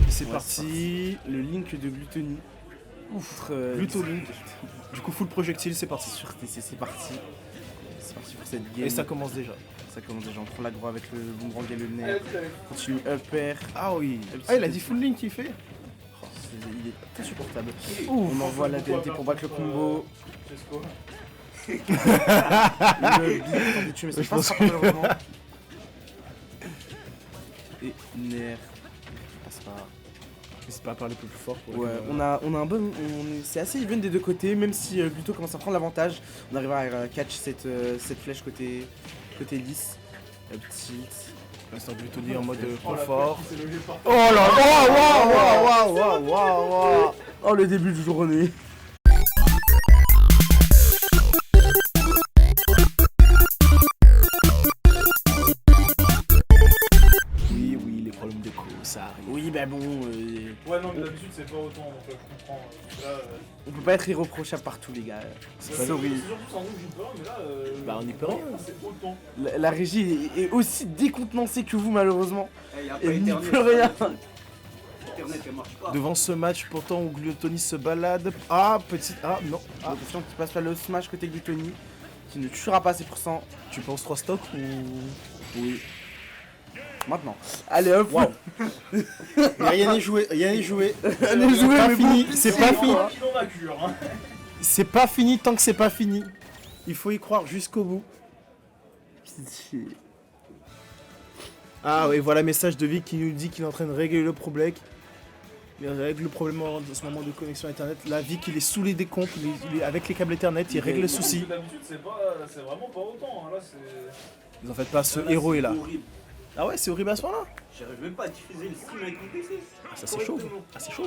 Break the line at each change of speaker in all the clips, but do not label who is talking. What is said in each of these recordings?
C'est parti, le Link de Gluttony. Ouf, Gluttony. Du coup, full projectile, c'est parti.
C'est parti. C'est parti pour cette game.
Et ça commence déjà.
Ça commence déjà. On prend l'aggro avec le boomerang et le nerf. Continue upper.
Ah oui. Ah, il a dit full Link, il fait.
Il est insupportable. On envoie la TNT pour battre le combo. Le beat de tuer, mais ça passe pas malheureusement. Et nerf. Ça passe pas.
N'hésite pas à parler un peu plus fort.
Ouais, on a un bon. C'est assez even des deux côtés, même si Gluto commence à prendre l'avantage. On arrive à catch cette flèche côté lisse. Tilt.
L'instant Gluttony en mode confort.
Oh là là! Waouh! Oh, le début de journée.
Oui, les problèmes d'écho, ça arrive.
Oui, bah bon.
Ouais, non, mais d'habitude, c'est pas autant, donc je comprends. Là,
On peut pas être irréprochable partout, les gars. C'est horrible.
C'est surtout sans nous, j'y peux, mais là.
Bah, on y peut rien.
C'est autant.
La régie est aussi décontenancée que vous, malheureusement.
Y a
Et
pas
n'y
Internet.
peut rien.
Internet, elle marche pas.
Devant ce match, pourtant, où Gluttony se balade. Ah, petite. Ah, non. Ah,
Attention qui passe pas le smash côté Gluttony, qui ne tuera pas ses pourcents.
tu penses 3 stocks ou.
Oui. Maintenant. Allez hop.
Waouh. Rien n'est joué, rien n'est joué.
On est joué,
Pas
mais
fini,
bon,
c'est pas fini.
Qui dans ma cure, hein.
C'est pas fini tant que c'est pas fini. Il faut y croire jusqu'au bout.
Pitié.
Ah oui, voilà message de Vic qui nous dit qu'il est en train de régler le problème. Il règle le problème en ce moment de connexion internet. Là, Vic il est sous les décomptes, il est avec les câbles Ethernet, il règle le souci.
D'habitude, c'est vraiment pas autant. Hein. Là, c'est.
Vous en faites pas, ce héros est là.
Horrible.
Ah ouais, c'est horrible à ce point-là.
J'arrive même pas à diffuser le stream avec mon PC.
Ah, ça c'est chaud.
Correctement.
Ah, c'est chaud.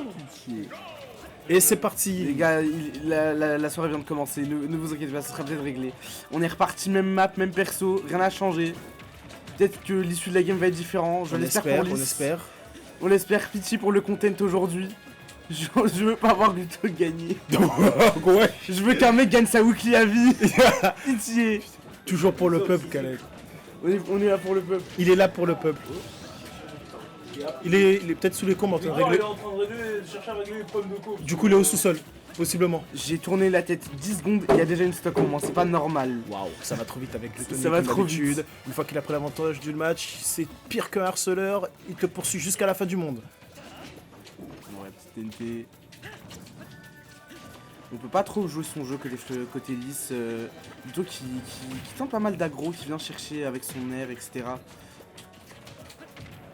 Et c'est parti.
Les gars, la soirée vient de commencer, ne vous inquiétez pas, ce sera peut-être réglé. On est reparti, même map, même perso, rien n'a changé. Peut-être que l'issue de la game va être différente, je
On
l'espère
espère,
pour
on
Lys.
espère.
On l'espère, pitié pour le content aujourd'hui. Je veux pas voir Gluto gagner.
Ouais.
Je veux qu'un mec gagne sa weekly à vie. Pitié.
Toujours pour le peuple, Khaled.
On est là pour le peuple.
Il est là pour le peuple. Il est peut-être sous les combes en train de
Non, il
régler.
est en train de chercher à régler les problèmes de coke.
Du coup, il est au sous-sol, possiblement.
J'ai tourné la tête 10 secondes et il y a déjà une stock en moins, c'est pas normal.
Waouh, ça va trop vite avec Gluttony.
Ça va
comme
trop
d'habitude.
vite.
Une fois qu'il a pris l'avantage du match, c'est pire qu'un harceleur. Il te poursuit jusqu'à la fin du monde.
Ouais, petite TNT. On peut pas trop jouer son jeu côté Lys. Plutôt qui tente pas mal d'aggro, qui vient chercher avec son air, etc.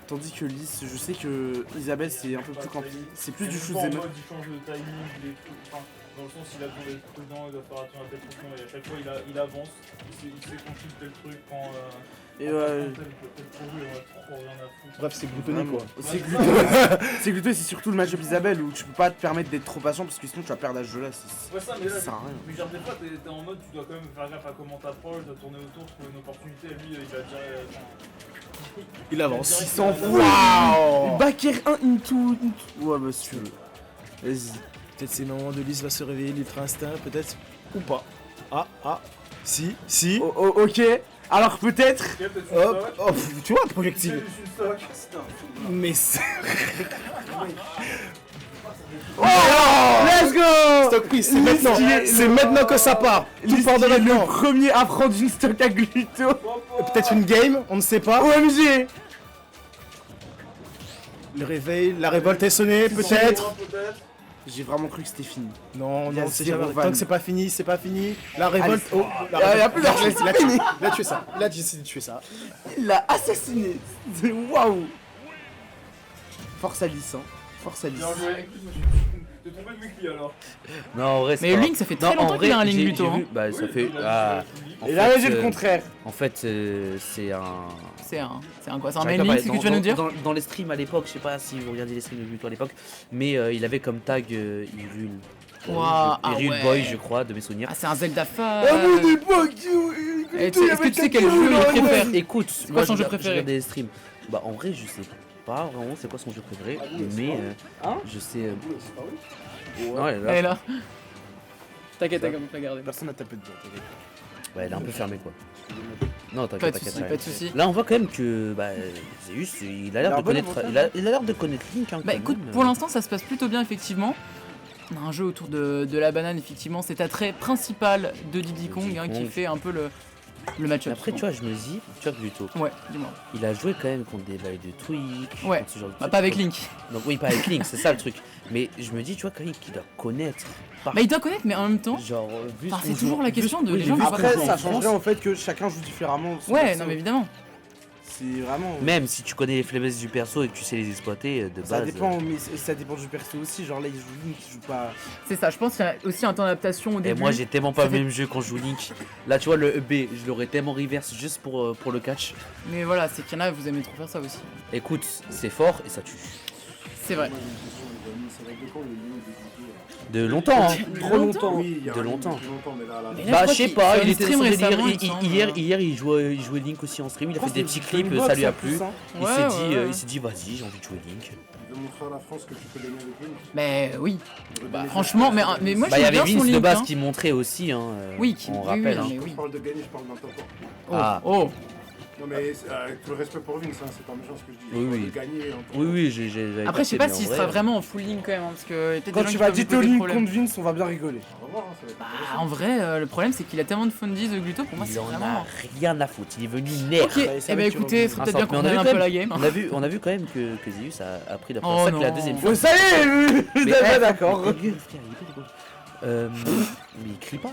Tandis que Lys, je sais que Isabelle c'est un peu plus campy. C'est plus du shoot
en
them
mode,
up.
il change de timing, des trucs. Enfin, dans le sens, il a besoin d'être prudent, il doit faire attention à tel truc, et à chaque fois, il avance. Il sait qu'on shoot tel truc quand.
Et ouais.
Bref, c'est Gluttony quoi.
C'est Gluto. C'est Gluto et c'est surtout le match-up Isabelle où tu peux pas te permettre d'être trop patient parce que sinon tu vas perdre à ce jeu là.
Ouais, ça, mais là,
Ça sert à rien.
mais genre, des fois, t'es en mode, tu dois quand même faire gaffe à comment t'approches, tu dois tourner autour, trouver une opportunité, et lui, il va dire.
Il avance.
Il s'en fout.
Waouh.
Back air 1 into. Ouais, bah si tu veux. Vas-y.
Peut-être c'est le moment de Lys va se réveiller, l'ultra instinct, peut-être. Ou pas. Ah. Si.
Ok. Alors peut-être.
Hop, tu vois, un projectile. Mais c'est.
Oh let's go.
Stock prise, c'est maintenant. C'est maintenant que ça part. Tout part de
Lys qui est le
maintenant.
premier à prendre une stock à Gluto.
Peut-être une game, on ne sait pas.
OMG.
Le réveil, la révolte est sonnée, peut-être.
J'ai vraiment cru que c'était fini.
Non,
Il y a
c'est
zéro
jamais.
van.
Tant que c'est pas fini, c'est pas fini. La révolte.
Allez.
Oh, la
Y a
révolte.
plus d'argent, c'est
Là,
fini.
Là, tu es ça. Là, tu décides de tuer ça.
Il l'a assassiné. Waouh. Force à Lys, hein. Force à Lys.
Bien joué. T'es tombé de weekly alors.
Non, en vrai, c'est
Mais
pas-
Link, ça fait très
Non, en
longtemps qu'il a un
vrai,
Link
j'ai-
Gluto.
j'ai
Hein.
vu- Bah, ça fait. Ah, en
Et là,
fait,
j'ai le contraire.
En fait, c'est un.
C'est un quoi? C'est un
J'arrive
main
pas à
Link, c'est ce que
parler.
tu vas nous dire?
Dans les streams à l'époque, je sais pas si vous regardez les streams de Gluto à l'époque, mais il avait comme tag Hyrule.
Ouah, ah
Hyrule
ouais.
Boy, je crois, de mes souvenirs.
Ah, c'est un Zelda fan.
À mon époque,
Est-ce que tu sais quel jeu il préfère?
Écoute,
quoi
moi,
son
je
jeu
regarde-
préféré?
Je regarde des streams. Bah, en vrai, je sais pas vraiment c'est quoi son jeu préféré, mais je sais. Non, elle est là.
Elle est là. T'inquiète, t'as regarder.
Personne n'a tapé dedans.
Ouais, elle est un peu fermée quoi. Non,
Pas
t'inquiète,
de soucis,
t'inquiète.
pas de soucis.
Là, on voit quand même que Zeus, il a l'air de connaître, il a l'air de connaître Link. Hein,
Bah
quand
écoute,
même.
pour l'instant ça se passe plutôt bien effectivement. On a un jeu autour de la banane effectivement, cet attrait principal de Diddy Kong hein, qui
Kong.
fait un peu le
Mais
match-up.
après, tu vois, je me dis, tu vois, Gluto,
Ouais, dis-moi.
il a joué quand même contre des bails de Twitch.
Ouais.
contre ce genre de
Bah
trucs.
pas avec
Donc-
Link.
Donc, oui, pas avec Link, c'est ça le truc. Mais je me dis, tu vois, quand même qu'il doit connaître. Par...
Bah il doit connaître mais en même temps.
Genre, vu
Enfin,
ce
c'est
qu'on
toujours
joue-
la question de
oui,
les gens
vu
qui
ce
jouent
qu'on
pas
Après,
joue
ça
en France,
changerait en fait que chacun joue différemment. son
Ouais,
perso.
non mais évidemment.
C'est vraiment.
Même si tu connais les faiblesses du perso et que tu sais les exploiter, de
Ça
base.
dépend, mais ça dépend du perso aussi. Genre là, il joue Link, il joue pas.
C'est ça, je pense qu'il y a aussi un temps d'adaptation au
Et
début.
moi j'ai tellement pas
Ça
le
fait-
même jeu quand je joue Link. Là tu vois le EB, je l'aurais tellement reverse juste pour le catch.
Mais voilà, c'est qu'il y en a, vous aimez trop faire ça aussi.
Écoute, c'est fort et ça tue.
C'est vrai.
Moi, j'ai une question, les amis, c'est vrai que quand le Lyon débutait,
De longtemps hein.
Trop longtemps.
oui, il y a
De
un
longtemps.
depuis longtemps, mais là,
Mais là,
Bah
je
je sais
crois
pas,
qu'il
il
fait
était
un
dans son
stream
délire.
récemment, il me semble.
Hier il jouait Link aussi en stream, il a fait des petits clips, ça lui a plu. Il
Ouais,
s'est
ouais,
dit,
ouais.
il s'est dit vas-y j'ai envie de jouer Link.
de montrer à la France que tu peux gagner avec Link.
Mais oui,
Bah,
franchement, mais moi
Bah il y
j'aime
avait
bien son
Vince de
Link.
base
hein.
qui montrait aussi hein.
Oui,
on
oui,
rappelle.
oui,
hein.
mais
Quand
oui.
je parle de gagner, je parle n'importe quoi.
Oh,
Ah.
oh.
Non, mais avec tout le respect pour Vince, hein, c'est pas méchant ce que je dis.
Oui,
Je parle
oui.
de gagner. en tant
Oui
que-
oui j'avais
Après, je sais
capté,
pas
mais en
s'il
vrai,
sera vraiment en full Link quand même, hein, parce que y a peut-être
Quand
des gens
tu
qui
vas
peuvent lui
Ditto
poser
Link
problème.
contre Vince, on va bien rigoler.
On va voir, hein, ça va être
Bah,
intéressant.
en vrai, le problème c'est qu'il a tellement de fundies de Gluto, pour moi c'est
Il en
vraiment.
a rien à foutre, il est venu nerf.
Ok,
ça
eh
va
bah
être
écoutez,
sur
faut
un
peut-être bien
centre.
qu'on
Mais on a
revienne un
vu
peu
quand
la game.
On a vu quand même que Zeus a pris la
Oh
place que la
non.
deuxième
Oh,
fois.
ça y est,
Mais,
d'accord, d'accord.
ta gueule, frère, il est pas mais il crie pas.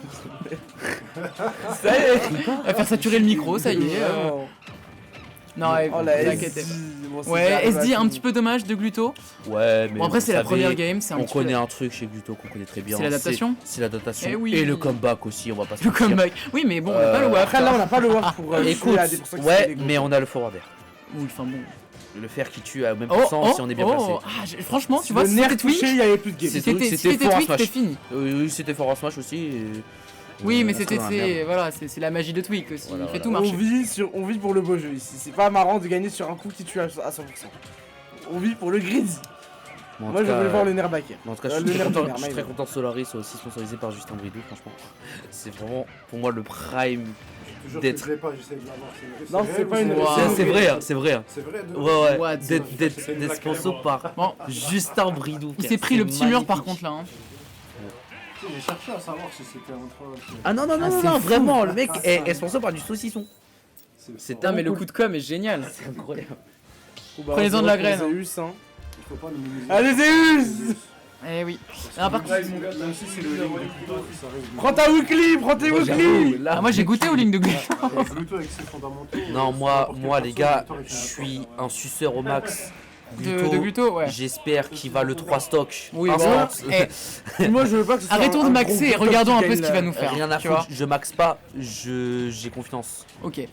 Ça y est.
On va faire saturer le micro, ça y est.
Vraiment.
Non,
Oh la
vous inquiétez
SD.
pas.
Bon, c'est
Ouais,
déjà
SD
arrivé à
un
tout
petit peu dommage de Gluto.
Ouais, mais
Bon, après,
vous
c'est la
savez,
première game, c'est un
On
petit peu.
connaît un truc chez Gluto qu'on connaît très bien.
C'est l'adaptation.
C'est l'adaptation.
Eh oui.
Et le comeback aussi, on va pas se
Le
mentir.
comeback. Oui, mais bon, on a pas le WAF.
Après là, on n'a pas le WAF pour
Écoute,
jouer à des pourcents qui
ouais,
sont légaux.
mais on a le forwarder.
Oui, enfin bon.
Le fer qui tue à même
Oh,
puissance
oh,
si on est bien
oh.
placé.
Ah, franchement, tu
Si
vois,
le
si
nerf
c'était
touché,
Twitch,
il y avait plus de game.
si
C'est-
c'était
c'était fort à
Twitch, c'était
Smash.
fini.
Oui, c'était fort en Smash aussi.
Oui, mais
on
c'était
serait dans la merde.
voilà, c'est la magie de Twitch aussi.
Voilà,
Il fait
voilà.
tout marcher.
On vit pour le beau jeu ici. C'est pas marrant de gagner sur un coup qui tue à 100%. On vit pour le grid.
Bon, en
Moi,
tout
je
cas,
voulais voir le nerf backer.
En tout cas,
Le
je suis très
nerf de
content,
nerf,
je suis
my
très
bad.
content que Solaris soit aussi sponsorisé par Justin Bridou, franchement. C'est vraiment pour moi le prime.
Toujours
d'être-
que je l'ai pas, j'essaie de l'avoir.
Non,
réel
c'est
ou
pas une-
Wow.
C'est vrai, hein, c'est vrai. hein.
C'est vrai, de...
Ouais, ouais.
What
D'être
C'est une
d'être
blague
sponsor par
Bon,
Justin Bridou.
il
frère,
s'est pris
c'est
le petit mur par
magnifique.
contre là. hein.
Tu sais, j'ai cherché à savoir si c'était un troll.
Ah non, non, non,
Ah,
non,
c'est
non,
fou.
vraiment, le mec est sponsor par du saucisson. C'est
Putain, mais le coup de com est génial.
C'est incroyable.
Prenez-en de la graine, hein.
Zeus, hein.
Il faut pas minimiser.
Allez, Zeus.
Eh oui. Alors, par contre,
Là, mon gars,
Même si c'est le link de Pluto, ça reste
Prends ta weekly, prends tes weekly.
ah, moi j'ai goûté aux lignes de Gluto.
Pluto avec ses fondamentaux.
Non, moi les gars, je
je
suis un suceur au max.
De Gluto, ouais.
J'espère qu'il va le 3 stock.
Oui,
Instant.
bon. Eh,
Moi, je veux pas que ce soit
arrêtons de
un
maxer et
gros
regardons un
qui
peu ce
gagne
qu'il va
la-
nous faire.
Rien à
tu vois.
foutre, je maxe pas, j'ai confiance.
Ok,
Il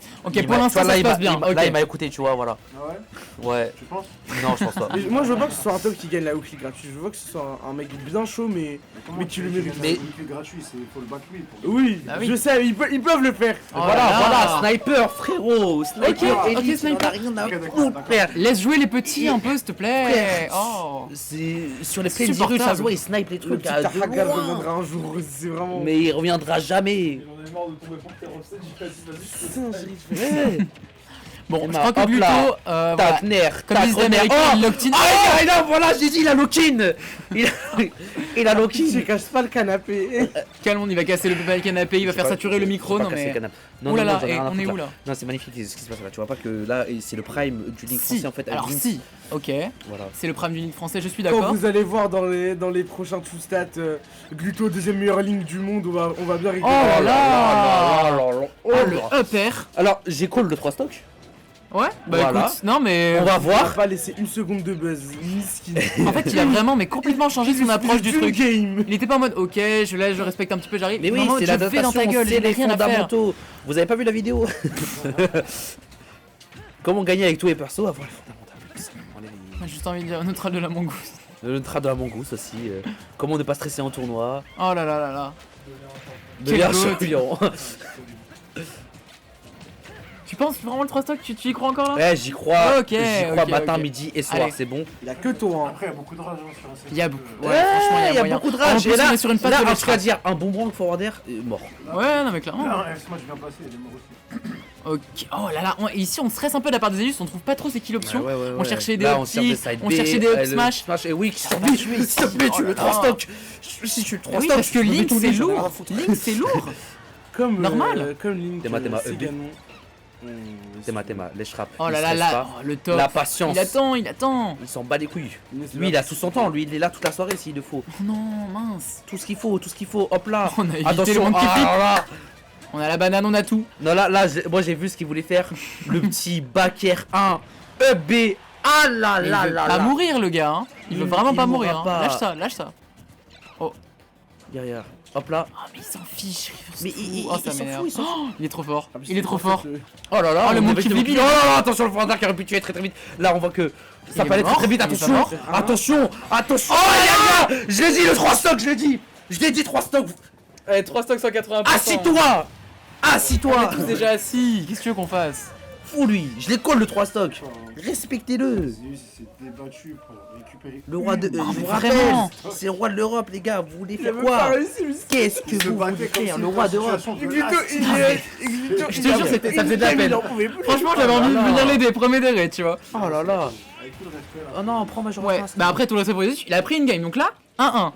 pour
m'a-
l'instant
tu vois,
ça se
il
passe
m'a-
bien.
Là, il
Ok.
m'a écouté, tu vois, voilà.
Ah ouais
Ouais,
Tu penses
non, je pense pas.
Mais moi, je veux pas que ce soit un top qui gagne la weekly gratuite. Je veux que ce soit un mec bien chaud, mais. Mais tu le mérites.
Mais-
C'est gratuit, il faut le back lui. Pour...
Oui,
Ah oui.
je sais, ils peuvent le faire.
Oh
Voilà,
là là.
voilà, sniper, frérot. Sniper,
Ok,
élite,
sniper.
il en a rien à
Ok, d'accord,
foutre,
d'accord.
frère.
Laisse jouer les petits un peu, s'il te plaît.
Frère.
Oh.
C'est sur les plaines d'Irus,
Supportable.
ça se voit, il snipe les
Le
trucs
petit
à de
Tarhagar
loin.
deviendra un jour. C'est vraiment.
Mais il reviendra jamais.
J'en ai marre de tomber contre tes recettes, j'ai pas dit, vas-y,
Ouais.
Bon, je
Emma,
crois que
hop
Gluto,
là.
voilà,
Tac, nerf,
comme
tac,
disent les
nerf.
Américains,
Oh
il locked in.
Ah, non, voilà, j'ai dit, il a lock-in. Il a
Tu
lock-in.
caches pas le canapé.
Calme, il va casser le canapé, il va faire saturer le micro. Non mais.
Non,
Ouh là
non,
là,
j'en ai
et
rien à
on est
foutre,
où là?
Non, c'est magnifique ce qui se passe là. Tu vois pas que là, c'est le prime du Link
Si.
français en fait. avec
Alors
Link.
si. Ok.
Voilà.
C'est le prime du Link français, je suis
Quand
d'accord.
vous allez voir dans les prochains two stats, Gluto deuxième meilleure ligne du monde, on va bien
Oh
rigoler.
là là.
là.
Oh, le upper.
Alors, j'ai call le 3 stock.
Ouais. Bah
Voilà.
écoute, non mais.
On va
On va
voir.
pas laisser une seconde de buzz. Miskin.
En fait, il a vraiment mais complètement changé son approche du
Une
truc.
game.
Il était pas en mode ok, je laisse, je respecte un petit peu, j'arrive.
Mais oui,
Non, en mode,
c'est
je
la
vais dans ta
dotation,
gueule,
c'est
j'ai
les
rien à faire.
fondamentaux. Vous avez pas vu la vidéo? Comment gagner avec tous les persos, avoir les fondamentaux.
J'ai juste envie de dire neutral de la mongousse.
Le trad de la mongousse aussi. Comment ne pas stresser en tournoi.
Oh là là là là.
Devenir
goat.
champion.
Tu penses vraiment le 3 stock, tu y crois encore là?
Ouais, j'y crois.
Ok,
J'y crois
ok,
matin,
ok.
midi et soir,
Allez.
c'est bon.
Il a que toi.
Après, il y a beaucoup de rage sur un set.
Il y a beaucoup. Ouais,
Ouais,
franchement,
il y a
moyen.
beaucoup de
En
rage.
plus,
Et là,
on est sur une phase
là,
de
un
let's
truc à
rap.
dire, un bon branque forwarder, mort.
Ouais, non, mais clairement.
Non, Smash bien placé, il est mort aussi.
Ok. Oh là là, ici on stresse un peu de la part des Zelius, on trouve pas trop ces kill options.
Ouais, ouais,
On
ouais.
cherchait des
Là,
up
on cherche des
tilt,
side
on
B,
cherchait des up
le
smash.
Et oui, s'il te
Ah,
plaît,
oui,
s'il te plaît, tu
oh
veux
là
3
là.
stocks. Si tu veux 3
Oui,
stocks,
parce que Link
tout
c'est
j'en ai rien à
lourd.
foutre.
Link c'est lourd.
Comme
Normal.
Comme Link.
Théma,
c'est
EB.
Ganon.
Théma, les shrap.
Oh
il
là là
stresse
là,
pas.
oh, le top.
La patience.
Il attend.
Il s'en bat les couilles.
Inès,
Lui, il a tout son temps. Lui, il est là toute la soirée s'il le faut.
Oh non, mince.
Tout ce qu'il faut, tout ce qu'il faut. Hop là.
On a évité le
Attention.
monde qui pique.
Là.
On a la banane, on a tout.
Non, là, moi, j'ai vu ce qu'il voulait faire. Le petit backer 1. EB. Ah là
Mais il
là
veut
là
pas
là.
mourir le gars, hein. Il veut vraiment
Il
pas
mourra
mourir. Hein.
pas.
Lâche ça, lâche ça.
Derrière. Hop là.
Oh mais il s'en fiche.
Mais il
oh, ça
s'en
m'énerve.
fout, il s'en
Oh, il est trop fort.
Ah, parce
Il est
que
trop
en fait,
fort.
Oh là là,
Oh, le
on
monde
avait
qui
été
flippe.
Oh là là, attention le Fandar qui aurait pu tuer très vite. Là on voit que ça
est
peut aller très
mort.
très vite,
Il est pas
attention.
mort.
Attention, attention. Oh les gars, je l'ai dit le 3 stocks, je l'ai dit. Je l'ai dit 3 stocks.
Allez, 3 stocks 180%.
Assis-toi.
On est
Assis-toi.
tous déjà assis. Qu'est-ce que tu veux qu'on fasse?
Fou lui, je les colle le 3 stocks. Respectez-le.
Zeus, il s'est débattu pour récupérer.
Le roi de
mais
je vous
vraiment.
rappelle, c'est le roi de l'Europe les gars, vous voulez
Il a
faire
même
quoi?
pas réussi, lui.
Qu'est-ce que
Il se
vous
battait
voulez
comme
faire,
si
le
c'était
roi
une
d'Europe?
situation de
Exito,
last.
Je te jure, ça faisait de la peine. Franchement, j'avais envie de venir l'aider, premier degré, tu vois.
Oh là là.
Avec tout le respect là.
Oh non, prends ma jambe.
Ouais, bah après tout le respect pour les autres, il a pris une game. Donc là, 1-1.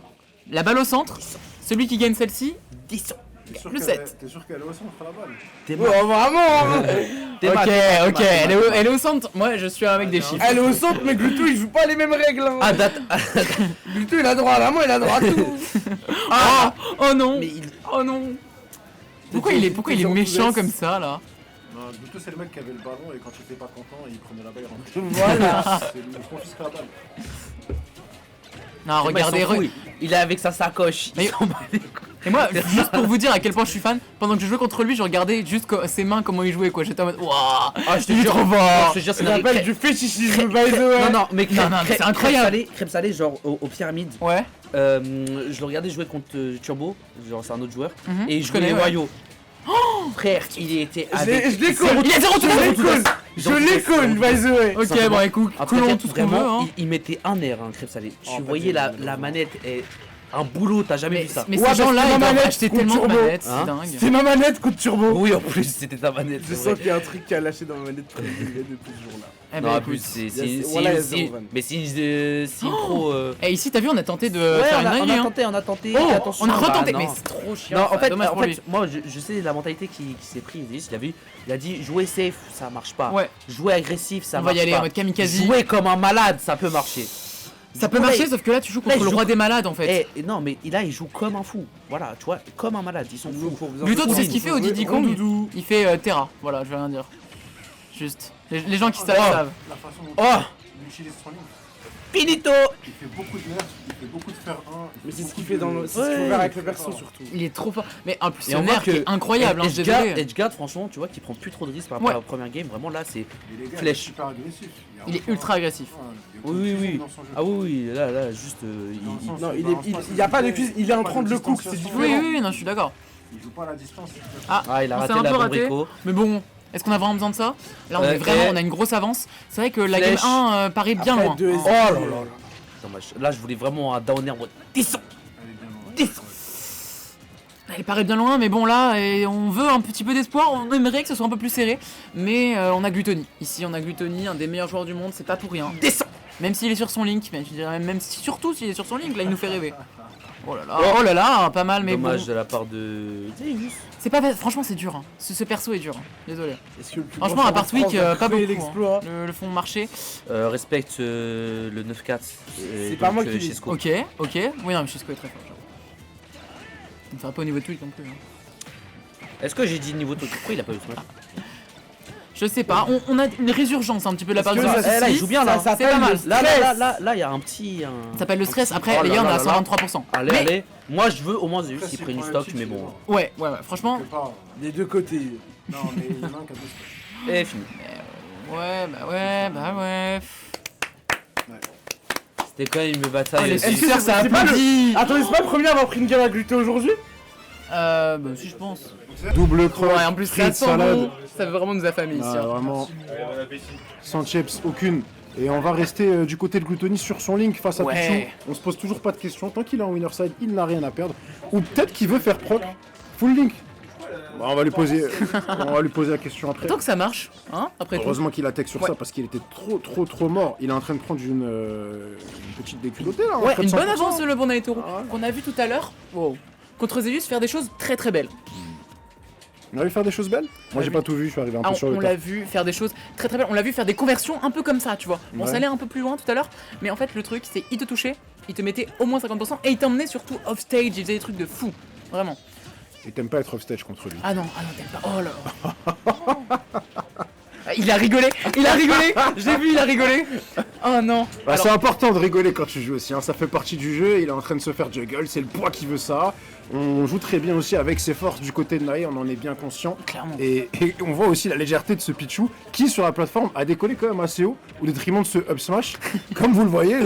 La balle au centre. Celui qui gagne celle-ci,
10.
T'es sûr
le
qu'elle-
7.
T'es sûr qu'elle est au centre la balle?
T'es
Oh, vraiment.
Ok, elle est au centre. Moi, je suis un mec des chiffres.
Elle est au centre, mais Gluto il joue pas les mêmes règles. Hein.
Ah date.
Gluto il a droit à la main, il a droit à tout.
Ah, oh non,
Mais il
oh non. Pourquoi il est méchant comme ça là?
Non, Guto c'est le mec qui avait le ballon et quand il était pas content, il prenait la balle et rentrait.
Voilà.
C'est le confisque la balle.
Non, regardez,
il s'en fout, il est avec sa sacoche.
Mais-
Il s'en bat les couilles.
Et moi, juste pour vous dire à quel point je suis fan, pendant que je jouais contre lui, je regardais juste ses mains, comment il jouait quoi. J'étais en mode, waouh,
Ah, je te
il est
jure,
trop fort.
je te jure, c'est
Ça
la
s'appelle du fétichisme, by the way.
Non, mais
Non, mais c'est incroyable.
Crêpe salée, genre aux pyramides.
Ouais,
Je le regardais jouer contre Turbo, genre c'est un autre joueur.
Mhm,
Et il
je
jouait
connais, ouais.
Royaux. Frère, il était
Je
avec.
l'ai colle.
Il a 0
Je l'ai colle.
Ils ont
Je
tout
l'ai
fait,
colle, by the way.
ok,
Simplement.
bon écoute,
En
coulons tout ce qu'on veut.
vraiment,
Hein.
il mettait un air, hein, crêpe salée. Tu
Oh,
voyais
pas
la manette et un boulot, t'as jamais vu ça.
Mais
Ouais,
ces
parce
gens-là,
que ma
ils doivent
manette
acheter
coûte
tellement de
turbo.
manettes,
Hein
c'est dingue.
C'est ma manette coup de turbo.
Oui, en plus, c'était ta manette.
Je
c'est
sens
vrai.
qu'il y a un truc qui a lâché dans ma manette préférée depuis ce jour-là.
Eh
Non,
ben
en plus,
écoute.
Voilà, il y a zéro van.
mais si une pro.
Et ici, t'as vu, on a tenté de
Ouais,
faire
on
une
a
dinguerie. Hein.
tenté, on a tenté.
Oh,
attention,
on a
bah,
retenté,
non.
mais c'est trop chiant.
Non, en
ça,
fait,
dommage pour lui.
moi je sais la mentalité qui s'est prise. Il a dit jouer safe, ça marche pas.
Ouais,
Jouer agressif, ça
on va
marche
y aller
pas.
en mode kamikaze.
Jouer comme un malade, ça peut marcher.
Ça peut marcher, sauf que là, tu joues contre
il
le
joue-
roi des malades en fait.
Et non, mais là, il joue comme un fou. Voilà, tu vois, comme un malade. Ils sont fous.
Plutôt, tu sais ce
Fou,
qu'il fait au Diddy Kong? Il fait Terra. Voilà, je vais rien dire. Juste. Les gens qui savent, savent.
La façon dont
Oh,
il utilise son ligne.
finito.
Il fait beaucoup de nerfs, il fait beaucoup de fer 1.
Mais c'est ce qu'il fait dans le. C'est ce qu'il faut faire avec le perso surtout.
Il est trop fort. Mais en plus,
Et
ce
on voit
nerf qui est incroyable, hein, je suis désolé.
Edgeguard, franchement, tu vois, qui prend plus trop de risques par rapport
Ouais.
à la première game. Vraiment, là, c'est.
Et les gars,
Flèche.
il est super agressif.
Il est ultra agressif.
Oui. Ah oui, là, juste.
Non, il y a pas de cuisse, il est en train de le cook, c'est différent.
Oui, non, je suis d'accord.
Il joue pas à la distance.
Ah, il a
On s'est
raté
un
la
peu raté.
Bobrico.
Mais bon, est-ce qu'on a vraiment besoin de ça? Là, on est vraiment, on a une grosse avance. C'est vrai que la game
Flèche.
1 paraît bien
Après,
loin.
deux
Oh là là là. Dommage. Là, je voulais vraiment un downer en mode descends.
Elle est bien loin.
Descends.
Elle paraît bien loin, mais bon là, et on veut un petit peu d'espoir, on aimerait que ce soit un peu plus serré, mais on a Gluttony. Ici on a Gluttony, un des meilleurs joueurs du monde, c'est pas pour rien.
Descends.
Même s'il est sur son link, mais je dirais même si, surtout s'il est sur son link, là il nous fait rêver. Oh là là, pas mal, mais
Dommage
bon.
de la part de.
C'est pas, franchement c'est dur, hein. Ce perso est dur, hein. Désolé.
Est-ce que le plus
Franchement
grand
à part
champion de
Tweak,
France va
pas
créer
beaucoup.
l'exploit.
Hein. Le fond marché.
Respecte le 9-4.
C'est pas moi qui l'ai.
Chisco.
Ok. Oui non mais Chisco est très fort. On ne fera pas au niveau de Tweak non plus. Hein.
Est-ce que j'ai dit niveau de pourquoi il a pas eu ce match?
Je sais pas, on a une résurgence un petit peu de la part de
Parce que
Zelius.
là, il joue bien là.
Ça
C'est pas mal.
Là, il y a un petit.
Ça s'appelle le stress. Après,
Oh
les
là
gars, on
là
est à
là là.
123%.
Allez,
Mais-
allez. Moi, je veux au moins Zeus
Après,
qui
s'il
prenne une
prend
stock,
le
mais
titre,
bon.
c'est
Ouais, franchement.
Quelque part.
Des deux côtés.
Non, mais il y en a un qui a deux.
Et fini.
Ouais.
C'était quand même une
Oh,
bataille.
les
aussi.
Est-ce que
suceurs, ça
c'est pas
applaudit.
Attendez, c'est pas le premier à avoir pris une game à Gluto aujourd'hui?
Bah si je pense.
Double croque,
Ouais, en plus, ça
frites,
sent
salade.
bon. Ça veut vraiment nous affamer ici.
Ah,
hein.
vraiment,
Allez, bon appétit.
sans chips, aucune. Et on va rester du côté de Gluttony sur son Link face à
Ouais.
Pichu. On se pose toujours pas de questions. Tant qu'il est en winner side, il n'a rien à perdre. Ou peut-être qu'il veut faire proc. Full Link. Bah, on va lui poser la question après.
Tant que ça marche, hein, après tout.
Heureusement qu'il attaque sur
Ouais.
ça parce qu'il était trop mort. Il est en train de prendre une petite déculottée là.
Ouais,
près de
une bonne
100%.
avance le bon Naitoru
Ah ouais.
qu'on a vu tout à l'heure. Wow. Contre Zelius faire des choses très très belles.
On a vu faire des choses belles. Moi j'ai
vu.
pas tout vu, je suis arrivé un
Ah,
peu sur le
on
tas.
l'a vu faire des choses très très belles. On l'a vu faire des conversions un peu comme ça, tu vois. Bon,
Ouais.
ça allait un peu plus loin tout à l'heure, mais en fait le truc c'est il te touchait, il te mettait au moins 50% et il t'emmenait surtout off stage, il faisait des trucs de fou. Vraiment.
Et t'aimes pas être offstage contre lui.
Ah non, t'aimes pas. Oh là. Ah, il a rigolé, j'ai vu, il a rigolé. Oh non.
Bah,
Alors,
c'est important de rigoler quand tu joues aussi, hein. Ça fait partie du jeu, il est en train de se faire juggle, c'est le poids qui veut ça. On joue très bien aussi avec ses forces du côté de Nae, on en est bien conscient.
clairement.
Et on voit aussi la légèreté de ce Pichu qui sur la plateforme a décollé quand même assez haut au détriment de ce up smash. Comme vous le voyez,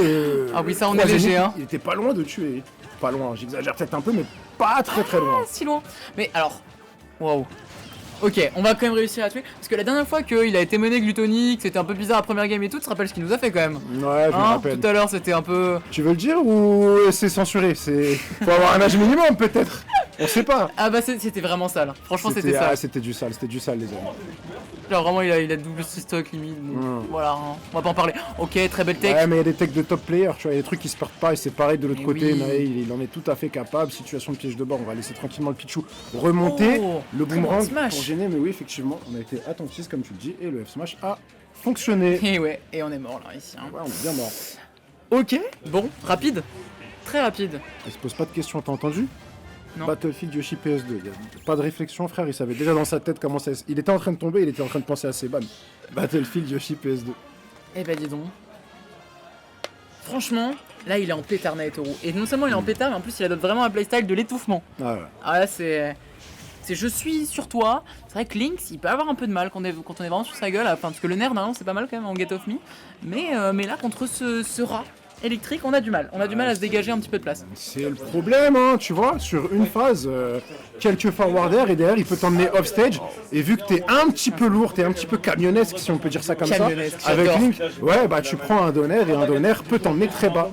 Ah oui, ça, on est
troisième
léger,
hit,
hein.
Il était pas loin de tuer. Pas loin, j'exagère peut-être un peu, mais pas très loin.
Pas si loin. Mais alors, waouh. Ok, on va quand même réussir à tuer. Parce que la dernière fois qu'il a été mené Gluttony, que c'était un peu bizarre la première game et tout, tu te rappelles ce qu'il nous a fait quand même.
Ouais, je me
Hein,
rappelle.
tout à l'heure c'était un peu.
Tu veux le dire ou c'est censuré? Faut avoir un âge minimum peut-être. On sait pas.
Ah bah c'était vraiment sale. Franchement c'était
ah,
sale.
c'était du sale les amis.
Genre vraiment il a double stock limite. Donc, voilà, hein. On va pas en parler. Ok, très belle tech.
Ouais, mais il y a des techs de top player, tu vois, il y a des trucs qui se perdent pas et c'est pareil de l'autre
Mais
côté.
oui.
Nae, il en est tout à fait capable. Situation de piège de bord, on va laisser tranquillement le Pichu remonter.
Oh,
Le
très bon
boomerang
smash.
pour gêner, mais oui, effectivement, on a été attentifs comme tu le dis et le F smash a fonctionné.
Et ouais, et on est mort là ici. Hein.
Ouais, on est bien mort.
Ok, bon, rapide. Très rapide.
Il se pose pas de questions, t'as entendu?
Non.
Battlefield Yoshi PS2, il y a pas de réflexion frère, il savait déjà dans sa tête comment ça... Il était en train de tomber, il était en train de penser à ses bannes. Battlefield Yoshi PS2.
Eh bah dis donc. Franchement, là il est en pétard Naitoru. Et non seulement il est en pétard, mais en plus il adopte vraiment un playstyle de l'étouffement.
Ah ouais.
Ah là c'est je suis sur toi. C'est vrai que Lynx il peut avoir un peu de mal quand on est vraiment sur sa gueule. Enfin, parce que le nerf normalement c'est pas mal quand même en Get Off Me. Mais là contre ce rat électrique on a du mal. On a du mal à se dégager un petit peu de place.
C'est le problème, hein, tu vois, sur une phase, quelques forward air et derrière il peut t'emmener off stage. Et vu que t'es un petit peu lourd, t'es un petit peu camionnesque si on peut dire ça comme
Camionnesque,
ça, avec
j'adore.
Link, ouais bah tu prends un donner et un donner peut t'emmener très bas.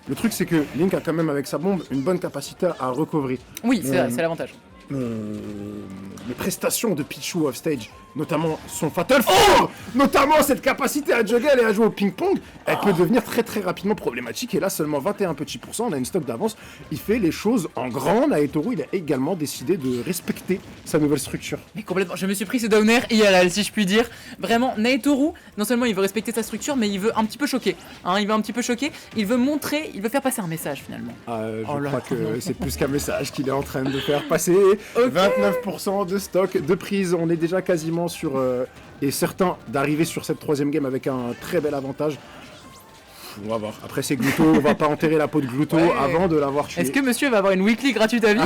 Le truc c'est que Link a quand même avec sa bombe une bonne capacité à recovery.
Oui, c'est l'avantage.
Les prestations de Pichu off stage, notamment son Fatal Four, notamment cette capacité à juggle et à jouer au ping-pong, elle peut devenir très rapidement problématique. Et là, seulement 21 petits %, on a une stock d'avance. Il fait les choses en grand. Naitoru, il a également décidé de respecter sa nouvelle structure.
Mais complètement, je me suis pris ce downer IRL si je puis dire. Vraiment, Naitoru, non seulement il veut respecter sa structure, mais il veut un petit peu choquer. Hein, il veut un petit peu choquer, il veut montrer, il veut faire passer un message finalement.
Je
Oh là
crois que
là.
c'est plus qu'un message qu'il est en train de faire passer. 29% de stock, de prise, on est déjà quasiment sur... et certain d'arriver sur cette troisième game avec un très bel avantage. On va voir. Après c'est Gluto, on va pas enterrer la peau de Gluto
Ouais.
avant de l'avoir tué.
Est-ce que monsieur va avoir une weekly gratuite à vie?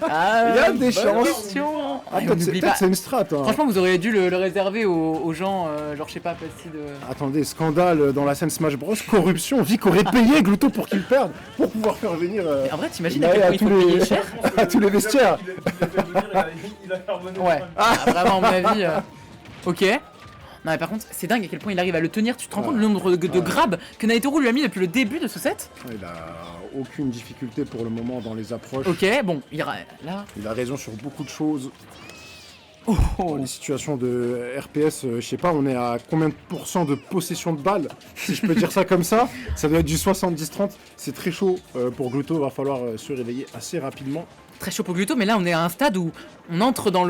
Ah,
Il y a des
bonne
chances.
question.
Ah,
Et on
peut-être
n'oublie
peut-être
pas.
c'est une strat. Hein.
Franchement, vous auriez dû le réserver aux gens, genre je sais pas, facile de.
Attendez, scandale dans la scène Smash Bros, corruption, Vic aurait payé Gluto pour qu'il perde, pour pouvoir faire venir
En vrai, t'imagines
Nae
à quel point il faut payer cher?
à tous les vestiaires.
Il a fait venir, il a fait revenir.
Ouais, ah, vraiment, à mon avis. Ok. Non, mais par contre, c'est dingue à quel point il arrive à le tenir. Tu te rends compte le nombre de grabs que Naitoru lui a mis depuis le début de ce set?
Il a aucune difficulté pour le moment dans les approches.
Ok, bon, il ira là.
Il a raison sur beaucoup de choses.
Oh,
Dans les situations de RPS, je sais pas, on est à combien de pourcents de possession de balles, si je peux dire ça comme ça. Ça doit être du 70-30. C'est très chaud pour Gluto, il va falloir se réveiller assez rapidement.
très chaud pour Gluto, mais là on est à un stade où on entre dans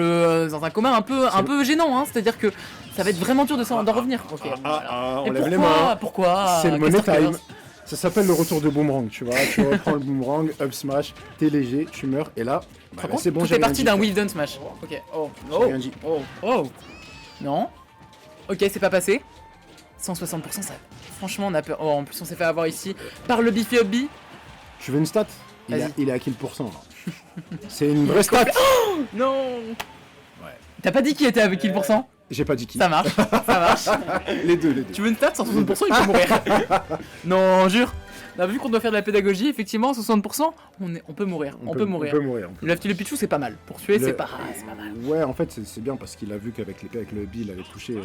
un coma un peu gênant, hein. C'est-à-dire que ça va être vraiment dur d'en revenir. Ok, voilà.
on
Et
lève les mains.
pourquoi
C'est le money
Caster
time.
Colors.
Ça s'appelle le retour de boomerang, tu vois. Tu reprends le boomerang, up smash, t'es léger, tu meurs, et là, bah, là, c'est bon,
Tout
j'ai
est
rien
parti
dit.
d'un Weave Done Smash. Ok, oh,
J'ai rien dit.
oh. Non. Ok, c'est pas passé. 160%, ça. Franchement, on a peur. Oh, en plus, on s'est fait avoir ici par le Biffy Up B.
Tu veux une stat?
Vas-y.
Il est à kill pourcent, là. C'est une vraie stat.
Non. T'as pas dit qui était avec kill %?
J'ai pas dit qui.
Ça marche, ça marche.
Les deux.
Tu veux une stat 160%, il peut mourir. Non, jure. Bah, vu qu'on doit faire de la pédagogie, effectivement, 60%, on peut mourir. On peut mourir.
On peut mourir.
Le left le Pichou, c'est pas mal. Pour tuer,
Le-
c'est pas mal.
Ouais, en fait, c'est bien parce qu'il a vu qu'avec le B, il allait toucher,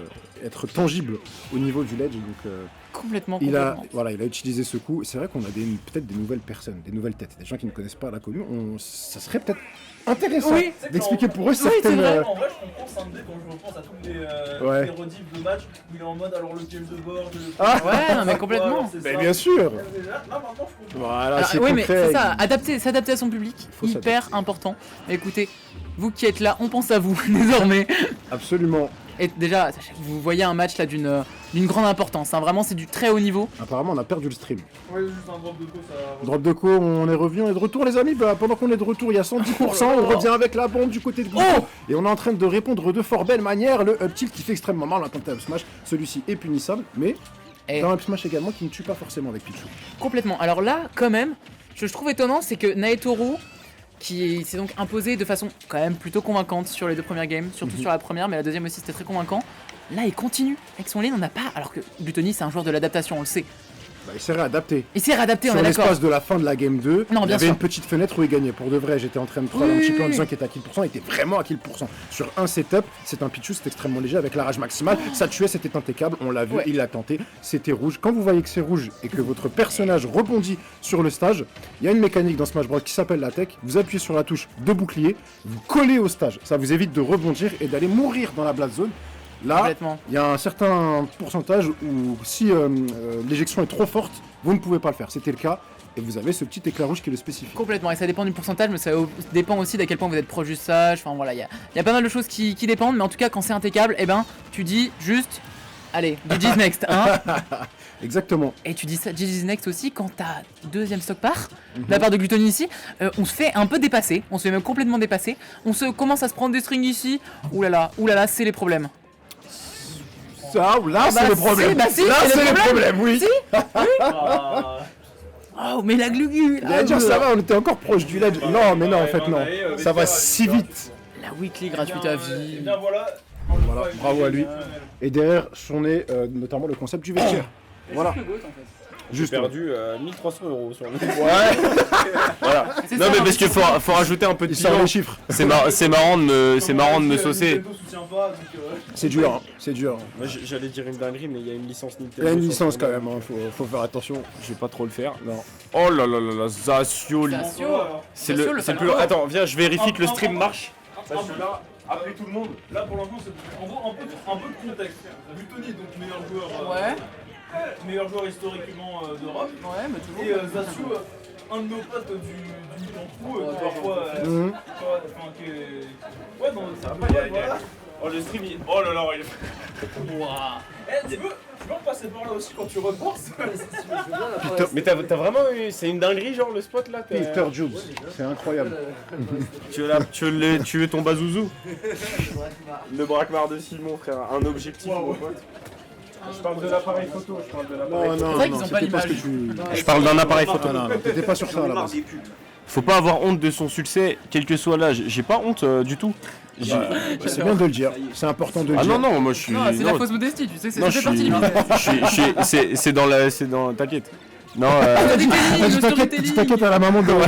être tangible au niveau du ledge. Donc,
Complètement.
il a utilisé ce coup. C'est vrai qu'on a peut-être des nouvelles personnes, des nouvelles têtes, des gens qui ne connaissent pas la commune. Ça serait peut-être intéressant
Oui.
d'expliquer pour eux
c'est
certaines.
vrai.
En vrai, je comprends Sandé quand je repense à tous
Ouais.
les rediffs de match où il est en mode alors le game de board.
Ouais, non, mais complètement.
Mais bien sûr.
Là, maintenant, je comprends.
Voilà,
Alors,
c'est
oui, mais
concret.
c'est ça, s'adapter à son public,
Faut
hyper
s'adapter.
important. Écoutez, vous qui êtes là, on pense à vous désormais.
Absolument.
Et déjà, sachez que vous voyez un match là d'une grande importance. Hein. Vraiment, c'est du très haut niveau.
Apparemment, on a perdu le stream.
Ouais, juste un drop de co, ça.
Drop de co, on est revenu, on est de retour les amis. Bah, pendant qu'on est de retour, il y a 110%, on revient avec la bombe du côté de Guido. Et on est en train de répondre de fort belle manière. Le up tilt qui fait extrêmement mal, on a tenté un up smash. Celui-ci est punissable, mais
Et
dans un up smash également qui ne tue pas forcément avec Pichu.
complètement. Alors là, quand même, ce que je trouve étonnant, c'est que Naetoru, qui s'est donc imposé de façon quand même plutôt convaincante sur les 2 premières games, surtout sur la première, mais la deuxième aussi c'était très convaincant. Là, il continue avec son lane, on n'a pas. Alors que Butoni, c'est un joueur de l'adaptation, on le sait.
Bah, il s'est réadapté.
Il s'est réadapté, on
Sur
est d'accord.
l'espace de la fin de la game 2,
Non,
il y
bien
avait
sûr.
une petite fenêtre où il gagnait. Pour de vrai, j'étais en train de troll
Oui,
un petit peu en
oui,
disant
oui.
qu'il était à kill %, il était vraiment à kill %. Sur un setup, c'est un Pichu, c'est extrêmement léger avec la rage maximale. Ça tuait, c'était impeccable, on l'a vu,
Ouais.
il l'a tenté, c'était rouge. Quand vous voyez que c'est rouge et que votre personnage rebondit sur le stage, il y a une mécanique dans Smash Bros qui s'appelle la tech. Vous appuyez sur la touche de bouclier, vous collez au stage. Ça vous évite de rebondir et d'aller mourir dans la blast zone. Là,
Complètement.
il y a un certain pourcentage où si l'éjection est trop forte, vous ne pouvez pas le faire. C'était le cas. Et vous avez ce petit éclat rouge qui le spécifie.
Complètement, et ça dépend du pourcentage, mais ça dépend aussi d'à quel point vous êtes proche du stage. Enfin voilà, il y a pas mal de choses qui dépendent, mais en tout cas, quand c'est impeccable, eh ben, tu dis juste, allez, GG's next, hein.
Exactement.
Et tu dis ça, GG's next aussi, quand ta deuxième stock part, de la part de Gluttony ici, on se fait un peu dépasser, on se fait même complètement dépasser, on se commence à se prendre des strings ici, oulala, c'est les problèmes.
Ça, là,
bah,
c'est le problème.
si, bah si,
là,
c'est
c'est
le
le problème, oui.
Ah,
Oh, mais la glugu
J'allais dire, ça va, on était encore proche du ledge. Non, mais non, en fait, non.
allez,
Ça va
Vesper,
si
Vesper.
vite.
La weekly gratuite à
Et
vie.
bien voilà.
Voilà, bravo à lui. Et derrière, son nez, notamment le concept du vestiaire. Voilà. Juste.
perdu 1300 € sur le.
Ouais,
Voilà.
C'est
Non
ça,
mais
hein.
parce qu'il faut rajouter un peu de
il sort
piment.
les chiffres.
C'est marrant de me saucer.
Nintendo soutient pas, donc,
C'est dur, hein. C'est dur.
Moi j'allais dire une dinguerie mais il y a une licence
Il
Nintendo.
y a une
sur
licence
le
quand
tournoi.
même, hein. Faut faire attention.
Je vais pas trop le faire.
Non.
Oh là là là là, Zasio.
Zasio.
C'est
Zasio,
le
fan
plus.
club.
Attends, viens, je vérifie que le stream marche.
Parce que là, appelez tout le monde. Là pour l'instant, c'est en gros un peu de contexte. Butoni, donc meilleur joueur historiquement d'Europe.
Ouais, mais toujours.
Et Zasio, un de nos potes du Milan-Trou, parfois.
Mhm.
Enfin, qui est. Ouais, non, ça va pas y aller. Voilà.
Oh le stream il. Oh là là, il.
Eh, tu peux en passer par là aussi quand tu repenses.
Mais t'as vraiment eu. C'est une dinguerie genre le spot là.
Peter Jubes, c'est incroyable.
Tu veux ton bazouzou. Le braquemar de Simon frère, un objectif mon pote. Je parle de l'appareil photo, je parle de l'appareil
Non,
photo.
non,
vrai qu'ils
non,
ont pas
c'était pas ce que
l'image.
tu.
Je parle d'un appareil photo.
Non, non, t'étais pas sur ça à la base.
Faut pas avoir honte de son succès, quel que soit l'âge. J'ai pas honte du tout. J'ai-
C'est bien de le dire, c'est important de le
Ah
dire.
non, non, moi je suis.
Non, c'est de la
non,
fausse modestie, tu sais,
non,
ça fait partie du business.
c'est dans la. C'est dans. T'inquiète. Non,
Storytelling,
Vas-y,
le
t'inquiète,
storytelling.
t'inquiète à la maman de
non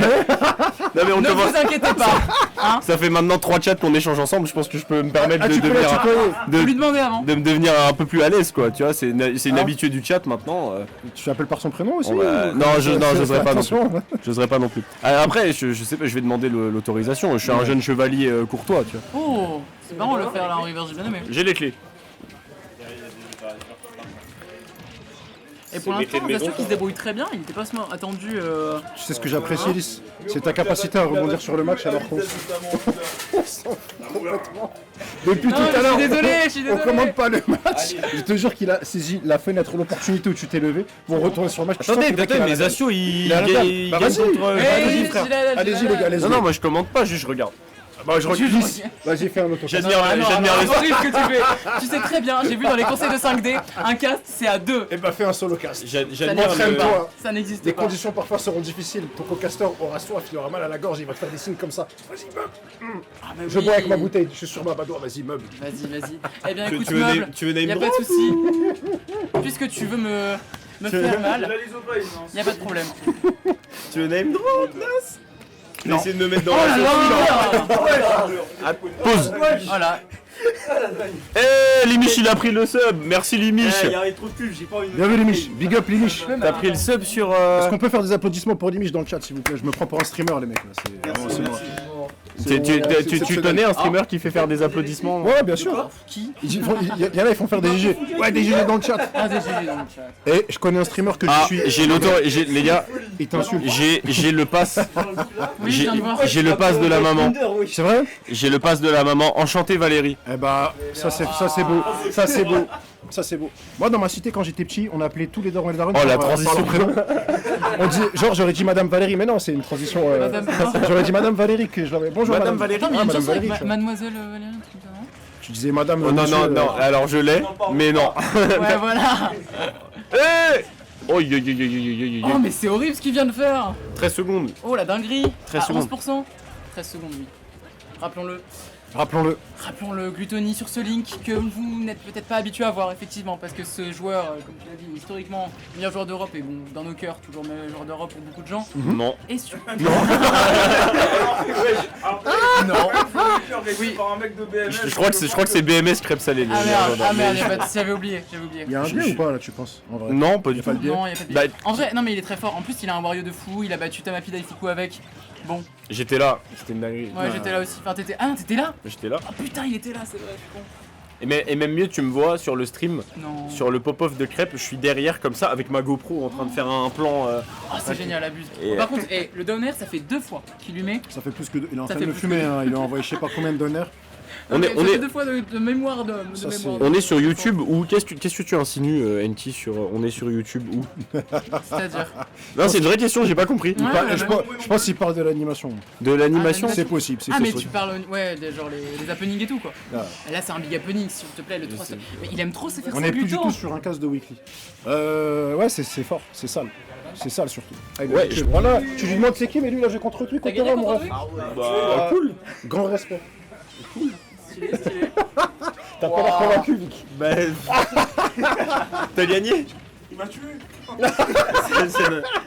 mais on
Ne
commence.
vous inquiétez pas,
Ça fait maintenant 3 chats qu'on échange ensemble, je pense que je peux me permettre
Ah,
de
tu peux,
devenir.
tu peux.
faut lui demander avant.
De me devenir un peu plus à l'aise quoi, tu vois, c'est une
Ah.
habituée du chat maintenant.
Tu l'appelles par son prénom aussi
On va-
ou-
non, j'oserais pas non plus.
Attention.
J'oserais pas non plus. Après, je sais pas, je vais demander l'autorisation. Je suis un jeune chevalier courtois, tu vois.
Oh, c'est marrant de le faire là en reverse, j'ai bien aimé.
J'ai les clés.
Et pour
C'est
l'instant,
métier de
Zasio
maison,
qui se débrouille très bien, il était pas attendu.
Tu sais ce que j'apprécie, Lys, c'est ta capacité à rebondir sur le match alors qu'on complètement. Depuis
Non,
tout à
je
l'heure,
suis désolé, je suis
on
désolé.
commande pas le match. Je te jure qu'il a saisi la fenêtre, l'opportunité où tu t'es levé pour retourner sur le match. Tu sens
Attendez,
que le mec, il a
mais
la dalle.
Zasio il
Il a la dalle.
gagne
Bah, vas-y.
contre.
Allez-y,
Hey,
frère.
j'ai la dalle,
Allez-y,
j'ai la
les gars,
dalle.
allez-y.
Non, non, moi je commande pas, juste je regarde.
Bah, je recule. Lys. Vas-y, fais un autre.
J'admire
Ah non,
j'admire
ah
le.
non, horrible ce que tu fais. Tu sais très bien, j'ai vu dans les conseils de 5D, un cast c'est à 2.
Et bah, fais un solo cast.
Ça
J'admire
n'existe
Entraîne-toi.
le.
pas. Ça n'existe
Les
pas.
conditions parfois seront difficiles. Ton co-caster aura soif, il aura mal à la gorge, il va te faire des signes comme ça. Vas-y, meuble.
Ah, bah
Je
oui.
bois avec ma bouteille, je suis sur ma badoie, vas-y, meuble.
Vas-y. Eh bien
Tu
écoute,
veux
meuble,
tu veux name
y a
drop
pas de soucis. Puisque tu veux me me faire mal.
Il a les oreilles, non.
Y a pas de problème.
Tu veux name drop, Nas? Il a essayé de me mettre dans
Oh
la
là
sauce.
là.
Pause.
Voilà.
Eh, Limiche, il a pris le sub. Merci, Limiche.
Il y avait trop de pubs, j'ai pas envie de.
Bien vu Limiche, big up Limiche.
T'as pris le sub sur.
Est-ce qu'on peut faire des applaudissements pour Limiche dans le chat s'il vous plaît? Je me prends pour un streamer les mecs là. C'est moi.
Tu connais un streamer qui fait faire des applaudissements?
Ouais, bien sûr.
Qui?
Il y en a, ils font faire des GG. Ouais, des GG dans le chat.
Ah, des GG dans le chat.
Et je connais un streamer que
Ah,
je suis.
j'ai les gars,
Il t'insulte.
j'ai le pass.
Oui, je viens de voir.
J'ai le pass de la maman.
C'est vrai?
J'ai le pass de la maman. Enchanté, Valérie.
Eh bah, ça c'est beau. Ça c'est beau. Ça c'est beau. Moi dans ma cité quand j'étais petit, on appelait tous les darons et les darons
Oh, la
par
transition.
leur prénom. On dit, genre j'aurais dit Madame Valérie, mais non, c'est une transition. J'aurais dit Madame Valérie que je l'avais. Bonjour
Madame
Madame
Valérie.
Attends, mais il y a une
Madame
chanson avec
Valérie, tu vois.
Mademoiselle Valérie, un truc comme ça, non?
Tu disais Madame.
Oh, non,
monsieur,
non, non. Alors je l'ai, mais non.
Ouais, voilà.
Eh Oh, yo, yo, yo, yo, yo, yo,
Oh,
yo.
mais c'est horrible ce qu'il vient de faire.
13 secondes.
Oh, la dinguerie.
13
À
secondes.
11%. 13 secondes, oui. Rappelons-le.
Rappelons-le.
Rappelons-le, Gluttony sur ce Link que vous n'êtes peut-être pas habitué à voir, effectivement, parce que ce joueur, comme tu l'as dit, historiquement, meilleur joueur d'Europe, et bon, dans nos cœurs, toujours meilleur joueur d'Europe pour beaucoup de gens,
Non.
et sur...
Non. Oui. Par un mec de BMS.
Je crois que c'est BMS crêpes salées.
Ah merde, j'avais oublié.
Il y a un bien ou pas là, tu penses en vrai?
Non, pas du tout.
Non, il y a pas de
Bah,
En vrai, non mais il est très fort, en plus il a un Wario de fou, il a battu Tamapi Daifuku avec... Bon,
J'étais là. C'était une dinguerie.
ouais, j'étais là aussi, enfin t'étais... Ah non, t'étais là.
J'étais là.
Ah putain, il était là, c'est vrai, je suis con.
Et même mieux, tu me vois sur le stream,
Non.
sur le pop-off de crêpes, je suis derrière comme ça avec ma GoPro en train de faire un plan.
Ah, c'est génial, abuse.
Et-
Par contre, le downer, ça fait 2 fois qu'il lui met...
Ça fait plus que il est en
Ça
train de
fait
le
plus
fumer,
que-
hein. Il a envoyé je sais pas combien de donneurs.
On est-
Ça
on
fait
est-
2 fois de mémoire d'homme.
Ça, c'est-
On est sur YouTube ou qu'est-ce que tu insinues, NT, sur on est sur YouTube ou
C'est-à-dire...
Non, c'est une vraie question, j'ai pas compris.
Ouais, ouais,
Je pense qu'il parle de l'animation.
De l'animation.
Ah,
C'est possible, c'est
Ah mais
possible.
tu parles ouais genre les happenings et tout quoi.
Ah.
Et là c'est un big happening s'il te plaît le 3
sais.
Mais il aime trop se faire
On
ça
est plus du
Gluto.
tout sur un casse de weekly. Ouais, c'est fort, c'est sale. C'est sale surtout.
Ouais, je-
Voilà, tu lui demandes c'est qui, mais lui là j'ai contre lui,
T'as
contre
gagné
moi, mon
contre
ref.
lui
Bah, cool.
Grand respect.
Stylé, stylé.
T'as pas l'air convaincu, Vic.
Bah. T'as gagné.
Il m'a tué.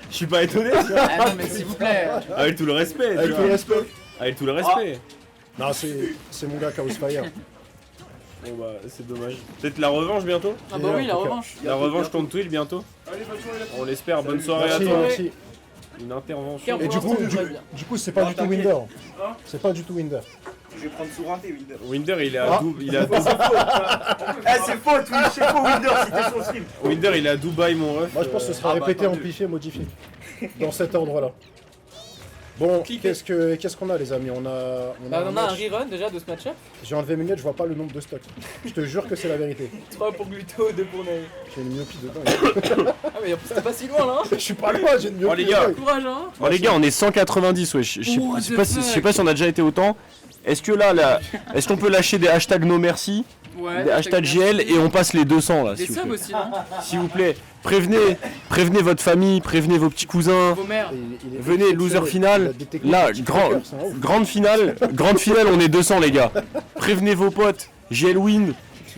Je suis pas étonné, tu vois.
Ah non mais s'il vous plaît.
Avec tout le respect. tu
Avec
vois.
tout le respect.
Avec tout le respect.
Non, c'est mon gars Chaos Fire.
Bon bah, c'est dommage. Peut-être la revanche bientôt.
Ah bah oui la revanche.
La revanche contre Twitch bientôt.
Allez, bonne soirée,
On l'espère. Bonne soirée
Merci,
à toi.
merci.
Une intervention.
Car
Et du
pour
coup,
l'instant, tout va bien.
du coup, c'est pas du tout Winder. C'est pas du tout Winder.
Je vais prendre Souranté, Winder.
Winder, il est à Dubaï. Il est à
Eh, c'est faux, tu sais pas Winder si t'es sur le stream.
Winder, il est à Dubaï, mon ref.
Moi, je pense que ce sera répété, amplifié, modifié. Dans cet ordre-là. Bon, qu'est-ce qu'on a, les amis? On a
Bah, on a un
match.
rerun déjà de ce match-up.
J'ai enlevé mes lunettes, je vois pas le nombre de stocks. Je te jure que c'est la vérité.
3 pour Gluto, 2 pour Nae.
J'ai une myopie dedans.
Ah mais en plus t'es pas si loin là.
Je suis pas loin, j'ai une myopie.
Oh, les gars.
dedans.
Courage hein.
Oh les gars, on est 190, ouais. Je sais
What
sais
the
pas si- je
fuck.
sais pas si on a déjà été autant. Est-ce que là, est-ce qu'on peut lâcher des hashtags no merci,
Ouais.
des hashtags GL et on passe les 200 là,
Des
s'il vous
subs
plaît.
aussi non.
S'il vous plaît, prévenez votre famille, prévenez vos petits cousins.
Vos mères.
Il est
Venez, loser
exceptionnel.
final.
Il a des techniques
Là,
de TikToker, c'est un ouf.
grande finale, on est 200 les gars. Prévenez vos potes. GL win.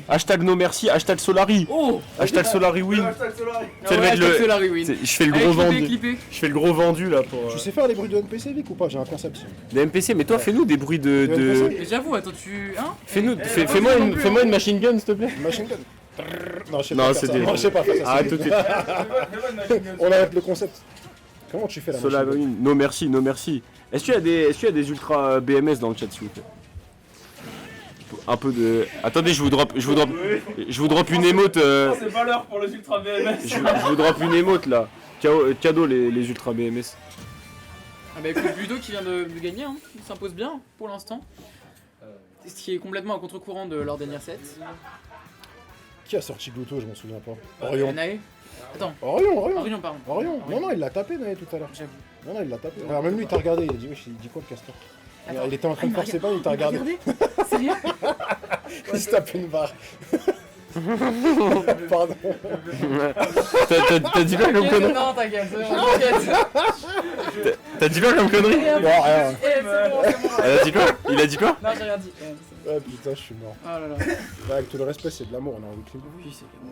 Hashtag no merci, hashtag Solari.
Oh.
Hashtag Solari win.
Hashtag Solari.
C'est le mec le-
Solari win.
Je fais le
Allez,
gros
clippé,
vendu.
clippé.
Je fais le gros vendu là pour
Tu sais faire les bruits de NPC, Vic, ou pas? J'ai un concept.
des MPC. Mais toi, fais-nous des bruits de.
NPC.
Mais j'avoue, attends, tu. Hein
Fais-nous,
Eh,
fais-moi
pas non
une,
plus,
fais-moi
hein.
une machine gun, s'il te plaît.
Machine gun. Non, je sais
Non,
pas faire
c'était-
ça. Non, je sais pas faire ça.
Arrête tout de suite.
On arrête le concept. Comment tu fais la machine gun?
Solari, no merci, no merci. Est-ce qu'il y a des ultra BMS dans le chat, s'il vous plaît? Un peu de. Attendez, je vous drop une émote.
C'est pas l'heure pour les ultra BMS.
Je vous drop une émote là. Cadeau les ultra BMS.
Ah bah écoute, Ludo qui vient de gagner, hein. Il s'impose bien pour l'instant. Ce qui est complètement à contre-courant de leur dernière set.
Qui a sorti Gluto? Je m'en souviens pas. Orion.
Nae. Attends,
Orion.
Orion pardon.
Orion. Non, il l'a tapé, Nae, tout à l'heure.
J'avoue.
Non, il l'a tapé. Alors, même lui, il t'a regardé. Il a dit, oui, il dit quoi le castor? Il était en train de faire ses pas, il t'a regardé.
Sérieux?
Il se tape une barre. Pardon.
T'as dit quoi comme connerie?
Non, t'inquiète, t'inquiète.
T'as dit quoi comme connerie?
Non, rien.
Eh, c'est bon, c'est bon.
Elle a dit quoi? Il a dit quoi?
Non, j'ai rien dit. C'est bon.
Ah putain, je suis mort.
Oh là là.
Bah, avec tout le respect, c'est de l'amour, on est en weekly.
Oui, c'est bon.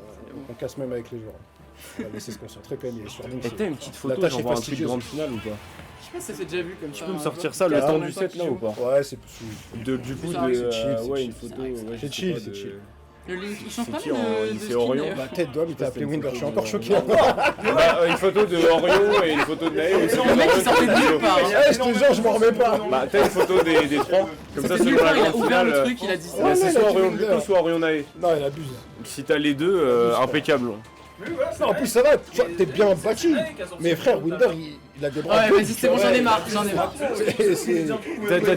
On casse même avec les joueurs. On va laisser se concentrer quand même, il est sur Link.
Et t'as une petite
La
photo,
tâche est
j'envoie un truc
fastidieuse.
grande finale ou pas?
Je sais pas si ça s'est déjà vu comme
Tu
ça.
peux me
un
sortir
joueur
ça le
qui a
temps
un
du
impact
set là ou pas?
Ouais, c'est
Du coup,
C'est vrai que
de,
c'est
chill, c'est
ouais,
chill,
une photo.
c'est vrai que
Ouais,
c'est
je sais
chill,
pas,
c'est
de-
chill.
Le Link, il change
C'est
pas
qui
mal
en-
de
c'est
skin,
Orion
d'ailleurs.
Bah, tête d'homme, il t'a
Ça,
appelé
c'est une
Winder, je suis
photo
encore
de-
choqué.
Bah, une photo de Orion et une photo de Nae aussi.
Le mec il sortait de nulle part. hein.
Eh, je te jure, je m'en remets pas.
Bah, t'as une photo des trois. Comme ça,
C'était nulle
selon la
part, il a
grande
ouvert le
finale.
truc, il a dit ça.
Bah,
Ouais,
c'est
il a
soit
dit
Orion
Winder.
Gluto, soit Orion Nae.
Non, il abuse.
Si t'as les deux, impeccable.
Mais voilà, c'est
Non, en
vrai.
plus, ça va, tu vois, t'es bien battu.
Nae qui a sorti
Mais
le
frère,
photo
Winder,
là.
il a des bras.
Ouais,
longs,
vas-y, c'est bon,
ouais.
j'en ai marre, j'en ai marre.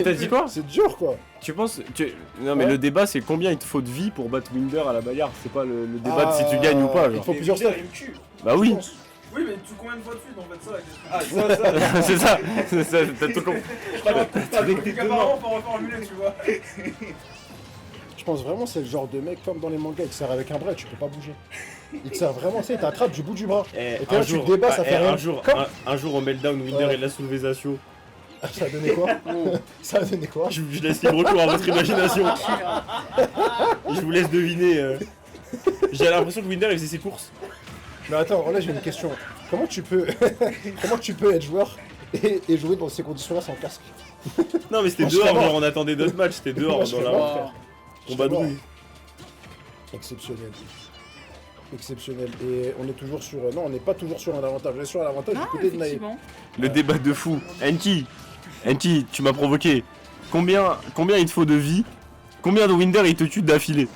T'as dit quoi?
C'est dur, quoi.
Tu penses Non, mais
Ouais.
le débat, c'est combien il te faut de vie pour battre Winder à la bagarre. C'est pas le débat de si tu gagnes ou pas.
Il
Genre.
faut plusieurs steps.
Bah oui,
Oui, mais tu combien de fois de suite en fait, ça la question.
Ah, ça.
c'est ça. C'est ça, t'as tout compris.
Apparemment, faut reformuler, tu vois.
Je pense vraiment que c'est le genre de mec comme dans les mangas, il te sert avec un bras et tu peux pas bouger. Il te sert vraiment, tu sais, il t'attrape du bout du bras. Et puis là, tu te débats, ça fait rien.
Un jour au meltdown, Winder
Ouais.
il a soulevé Zasio.
Ah, ça a donné quoi? Ça a donné quoi?
Je laisse libre cours à votre imagination. Je vous laisse deviner. J'ai l'impression que Winder il faisait ses courses.
Mais attends, là j'ai une question. Comment tu peux être joueur et jouer dans ces conditions-là sans casque?
Non mais c'était
Non, je
dehors,
serais
genre on attendait d'autres matchs, c'était dehors
Moi, je
dans
serais
la
mort, frère.
combat de
mort.
rue.
Exceptionnel. Exceptionnel. Et on est toujours sur... Non, on n'est pas toujours sur un avantage. On est sur un avantage du
Ah,
côté de Nae.
effectivement.
Le débat de fou. Enki, tu m'as provoqué. Combien il te faut de vie? Combien de Winder il te tue d'affilée?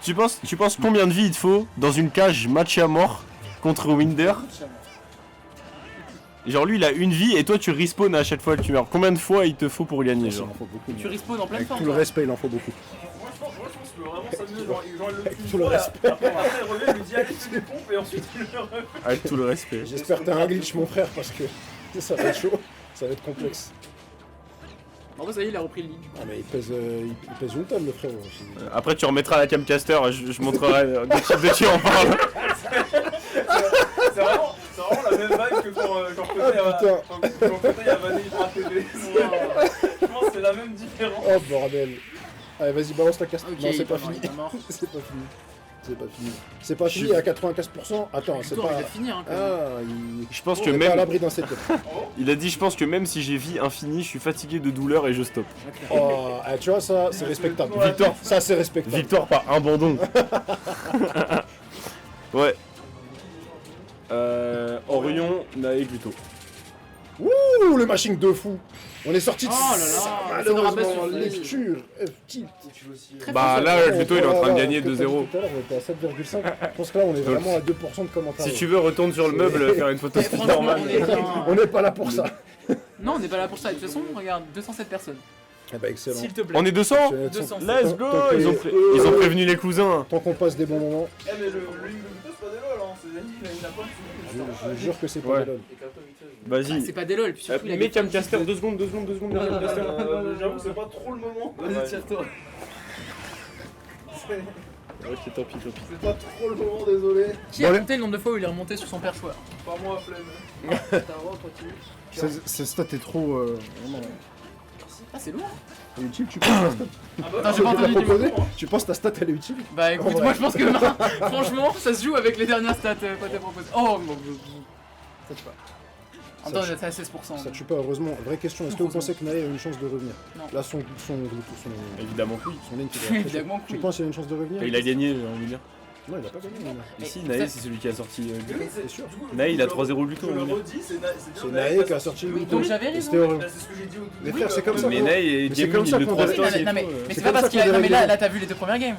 Tu penses combien de vie il te faut dans une cage match à mort contre Winder? Genre lui il a une vie et toi tu respawn à chaque fois que tu meurs. Combien de fois il te faut pour gagner
Il
genre?
en faut beaucoup.
Tu respawns en pleine
Avec
forme.
tout le
toi.
respect, il en faut beaucoup.
Moi, je pense que vraiment s'amuser, genre, il le tue
tout le
une fois,
respect.
Après, il revient, il lui dit allez, fais des pompes, et ensuite il le refait.
Avec tout le respect.
J'espère que t'as un glitch, mon frère, parce que ça va être chaud. Ça va être complexe.
En vrai, ça y est, il a repris le lead.
Ah, mais il pèse une tonne, le frère.
Après tu remettras la camcaster, je montrerai de qui on parle.
C'est vraiment la même vibe que quand Côté a vanné Hydra TV. Je pense que c'est la même différence.
Oh bordel. Allez, vas-y, balance ta casse.
Ok,
Non,
il
c'est
est
pas
pas mort,
fini.
il est mort.
C'est pas fini. C'est pas fini. C'est pas fini à 95%. Attends, c'est
Victor,
pas.
il va finir, hein, quand même.
Ah, il.
Je pense
On
que
est pas à
même.
l'abri d'un setup.
Il a dit je pense que même si j'ai vie infinie, je suis fatigué de douleur et je stoppe.
Oh, ah, tu vois, ça, c'est respectable.
Ouais.
Victor, ça, c'est respectable.
Victoire par abandon. Ouais. Orion, Nae plutôt.
Ouh, le mashing de fou. On est sorti de
Oh là là,
ça,
ça n'aura pas
malheureusement.
suffi.
Lecture, F-tilt.
Très
Bah
fort.
là, plutôt il est en train de
Voilà,
gagner
comme t'as dit
2-0.
tout à l'heure, on était à 7,5. Je pense que là, on est vraiment à 2% de commentaires.
Si tu veux, retourne sur le meuble, faire une photo
Eh, franchement,
normale.
on est bien.
On n'est pas là pour ça.
Non, on n'est pas là pour ça. De toute façon, regarde, 207 personnes.
Eh bah, excellent.
S'il te plaît.
On est 200?
200.
Let's go!
Tant que
Ils ont,
les-
ils ont prévenu les cousins.
Tant qu'on passe des bons moments,
Eh, mais le ligne de Buto, c'est pas des lol, hein. Il n'a pas de
je jure que c'est pas
Ouais.
des lol.
Ah,
Vas-y.
c'est pas des lol, puis surtout, il a
Mets
des fans
camcaster,
qui-
2 secondes, le camcaster.
J'avoue, c'est pas trop le moment.
Vas-y, tire-toi.
Ok, tant pis.
C'est pas trop le moment, désolé.
Qui a compté le nombre de fois où il est remonté sur son perchoir?
Pas moi, flemme.
Ce stat est trop. Vraiment.
Ah, c'est lourd.
Utile, tu penses ta stat
Attends, j'ai pas entendu du
proposé
coup.
Tu penses ta stat elle est utile?
Bah écoute,
Ouais.
moi je pense que non. Franchement, ça se joue avec les dernières stats qu'on t'a proposées. Oh, bon, ça tue pas. En même temps, on est à 16%.
Ça tue pas, heureusement. Vraie question, est-ce que vous pensez que Nae a une chance de revenir?
Non.
Là, son
Évidemment que oui.
lane qui doit
Évidemment que
Tu
oui.
penses qu'il a une chance de revenir?
Il a gagné, j'ai envie de dire.
Non, il a pas gagné. il a-
Mais si,
Et
Nae,
ça-
c'est celui qui a sorti.
C'est sûr.
Nae, il a 3-0 Luto.
Je le
on va dire.
redis, c'est
C'est Nae qui a sorti le
Oui,
Luto.
donc j'avais raison.
C'était heureux.
C'est ce que j'ai dit au tout
Mais
début.
frère, c'est comme ça.
Mais Nae et
Mais c'est
Gaming,
comme ça
ils le
qu'on
trouvent
devrait-
Oui,
aussi.
non, mais
c'est
c'est
comme
pas
ça
parce qu'il a.
qu'on
Non, mais
devrait
là t'as vu les deux premières games.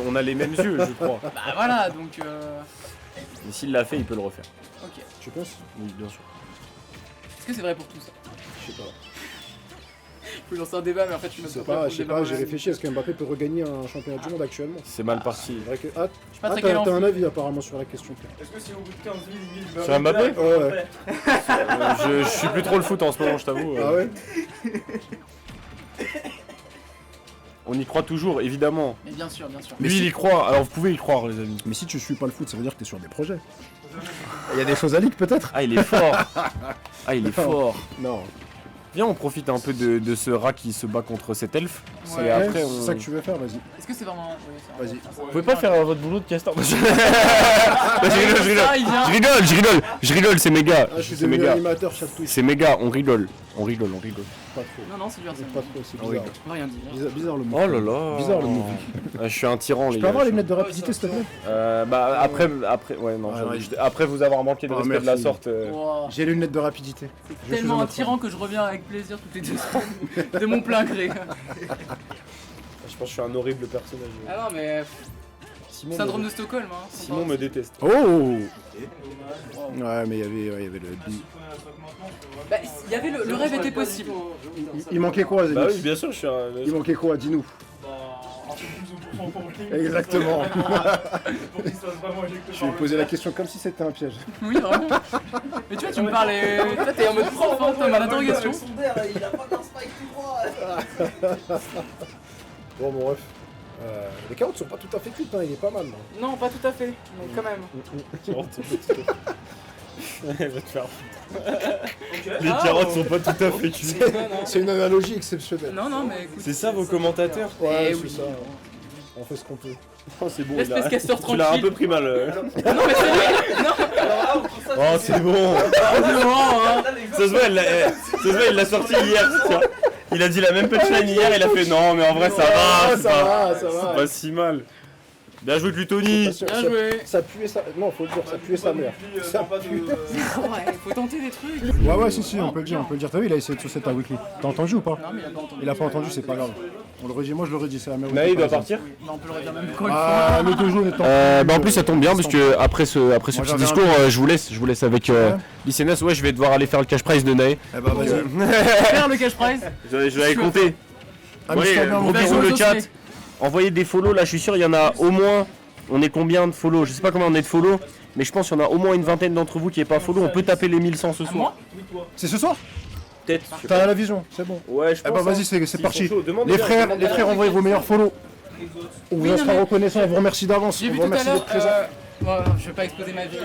On a les mêmes yeux, je crois.
Bah voilà, donc.
Et s'il l'a fait, il peut le refaire.
Ok.
Tu penses?
Oui, bien sûr.
Est-ce que c'est vrai pour tout ça?
Je sais pas.
Faut lancer un débat, mais en fait, je suis
Je
même
sais
pas prêt
pas,
pour
je
le
sais
débat
pas, j'ai
moi-même.
réfléchi, est-ce que Mbappé peut regagner un championnat du monde actuellement?
C'est mal parti.
C'est vrai que.
Je suis pas très calé en
t'as un
foot.
avis apparemment sur la question.
Est-ce que si au bout de 15 000, il meurt
Sur Mbappé?
Ouais.
Je suis plus trop le foot en ce moment, je t'avoue.
Ah ouais?
On y croit toujours, évidemment.
Mais bien sûr, bien sûr.
Lui, il y croit, alors vous pouvez y croire, les amis.
Mais si tu suis pas le foot, ça veut dire que t'es sur des projets. Il y a des choses à leak peut-être?
Ah, il est fort. Ah, il est fort.
Non.
Viens, on profite un peu de ce rat qui se bat contre cet elfe.
Ouais.
Et après,
C'est ça que tu veux faire, vas-y.
Est-ce que c'est vraiment. Oui,
Vas-y.
Vous pouvez pas faire votre boulot de castor. Je rigole, c'est méga.
Ah, je suis
C'est
devenu
méga.
animateur chaque Twitch.
C'est méga, on rigole.
Pas trop.
Non, c'est dur ça.
Pas trop, c'est
Ah oui.
bizarre.
On va rien dire.
Bizarre le mot.
Oh là là.
Bizarre le mot.
Je suis un tyran,
Je
les
peux
gars.
avoir les lunettes de rapidité, s'il te plaît?
Bah après, ouais, non.
Ouais,
j'avoue,
ouais.
Après vous avoir manqué de
Ah,
respect de la
merci.
sorte.
Wow.
J'ai les lunettes de rapidité.
C'est
Je suis
tellement
un
un
autre
tyran que je reviens avec plaisir toutes les 2 semaines. De mon plein gré.
Je pense que je suis un horrible personnage.
Ah non, mais.
Simon
Syndrome
me...
de Stockholm, hein.
Simon me déteste.
Oh. Ouais, mais il y avait le.
Bah, il y avait le rêve était possible.
Il manquait quoi, Zénith?
Bah oui, bien sûr, je suis un.
Il manquait quoi? Dis-nous. Exactement. Je vais poser la question comme si c'était un piège.
Oui, vraiment. Mais tu vois, tu me parlais. Toi, t'es en mode prof, hein, t'es en mode interrogation.
Il a pas d'un spike tout droit.
Bon, bref. Les carottes sont pas tout à fait cuites, hein, il est pas mal. Là.
Non, pas tout à fait, mais quand même.
Elle va te faire. Les carottes sont pas tout à fait cuites.
C'est une analogie exceptionnelle.
Non, mais écoute.
C'est ça vos commentateurs?
Ouais,
Eh
c'est
oui.
ça. On fait ce qu'on peut.
Oh, c'est bon.
L'espèce castor
Tu l'as un
tranquille.
peu pris mal.
Non, mais c'est lui. Non,
Oh, c'est bon.
hein.
Ça se voit, il l'a sorti hier. Tiens. Il a dit la même punchline hier, il a fait non, mais en vrai ça va, c'est pas,
ça va.
c'est pas si mal. Bien joué, Glutoni.
Attention,
Bien joué.
Ça puait sa... Non, faut le dire, ça puait sa mère. Ça pue.
Ouais, faut tenter des trucs.
Ouais, si, on peut le dire, T'as vu, il a essayé de saucer ta weekly. T'as entendu ou pas?
Non, mais il a pas entendu.
Il a pas entendu, c'est pas grave. On le redit, moi je le redis, c'est la mère.
Mais il doit partir.
Non, on peut le redire même encore une
Ah, le 2 jours étant.
Bah en plus ça tombe bien parce que après ce
Moi,
petit
j'avais
discours,
un-
je vous laisse avec l'ICNS. Ouais, je vais devoir aller faire le cash prize de Nae.
Eh bah, vas-y.
Faire le cash prize.
Je vais aller compter.
Amuse-toi
Ouais,
bien,
gros
mon
va
gars.
bisous
sur
le
le
chat.
dossier.
Envoyez des follow là, je suis sûr il y en a au moins. On est combien de follow? Je sais pas combien on est de follow, mais je pense qu'il y en a au moins une vingtaine d'entre vous qui est pas follow. On peut taper les 1100 ce soir.
Moi
C'est ce soir?
Peut-être.
T'as la vision, c'est bon.
Ouais, je
Eh
pense.
bah, vas-y, c'est parti. Les frères, envoyez vos meilleurs follow. On vous
Oui,
en
non,
sera
mais-
reconnaissant, on vous remercie d'avance.
J'ai
On
vu
vous
tout à
remercie d'être
l'heure.
présent.
Je vais pas exposer ma vie.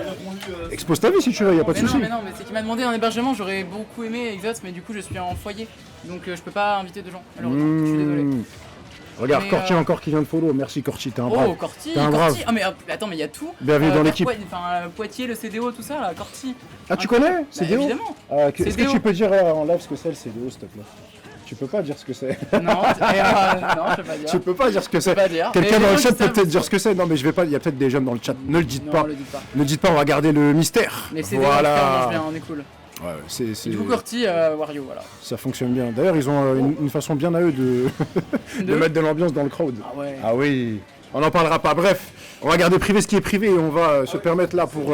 Expose ta vie si tu veux, y a pas de soucis.
Mais non, mais c'est qu'il m'a demandé un hébergement. J'aurais beaucoup aimé Exots, mais du coup, je suis en foyer. Donc, je peux pas inviter de gens. Malheureusement, je suis désolé.
Regarde,
Mais,
Corti encore qui vient de follow. Merci Corti, t'es un brave.
Oh, Corti,
T'es un
Corti.
brave.
Ah, mais attends, mais il y a tout.
Bienvenue dans l'équipe.
Poitiers, le CDO, tout ça là, Corti.
Ah, tu connais? C'est
Bah,
Déo?
évidemment.
Est-ce que
CDO.
tu peux dire en live ce que c'est le CDO, s'il te plaît? Tu peux pas dire ce que c'est.
Non, non, je peux pas dire.
Tu peux pas dire ce que
Je peux
c'est.
pas dire.
Quelqu'un
Mais
dans
les
le
gens
chat
qui
peut
savent-
peut-être dire ce que c'est. Non, mais je vais pas. Il y a peut-être des jeunes dans le chat. Ne le dites
Non,
pas.
le dites pas.
Ne dites pas, on va garder le mystère.
Mais le CDO, on mange
Voilà.
bien, on est cool.
Ouais, c'est.
Du coup, Corti, Wario, voilà.
Ça fonctionne bien. D'ailleurs, ils ont une façon bien à eux de mettre de l'ambiance dans le crowd.
Ah ouais.
Ah oui. On n'en parlera pas. Bref, on va garder privé ce qui est privé et on va se permettre là pour.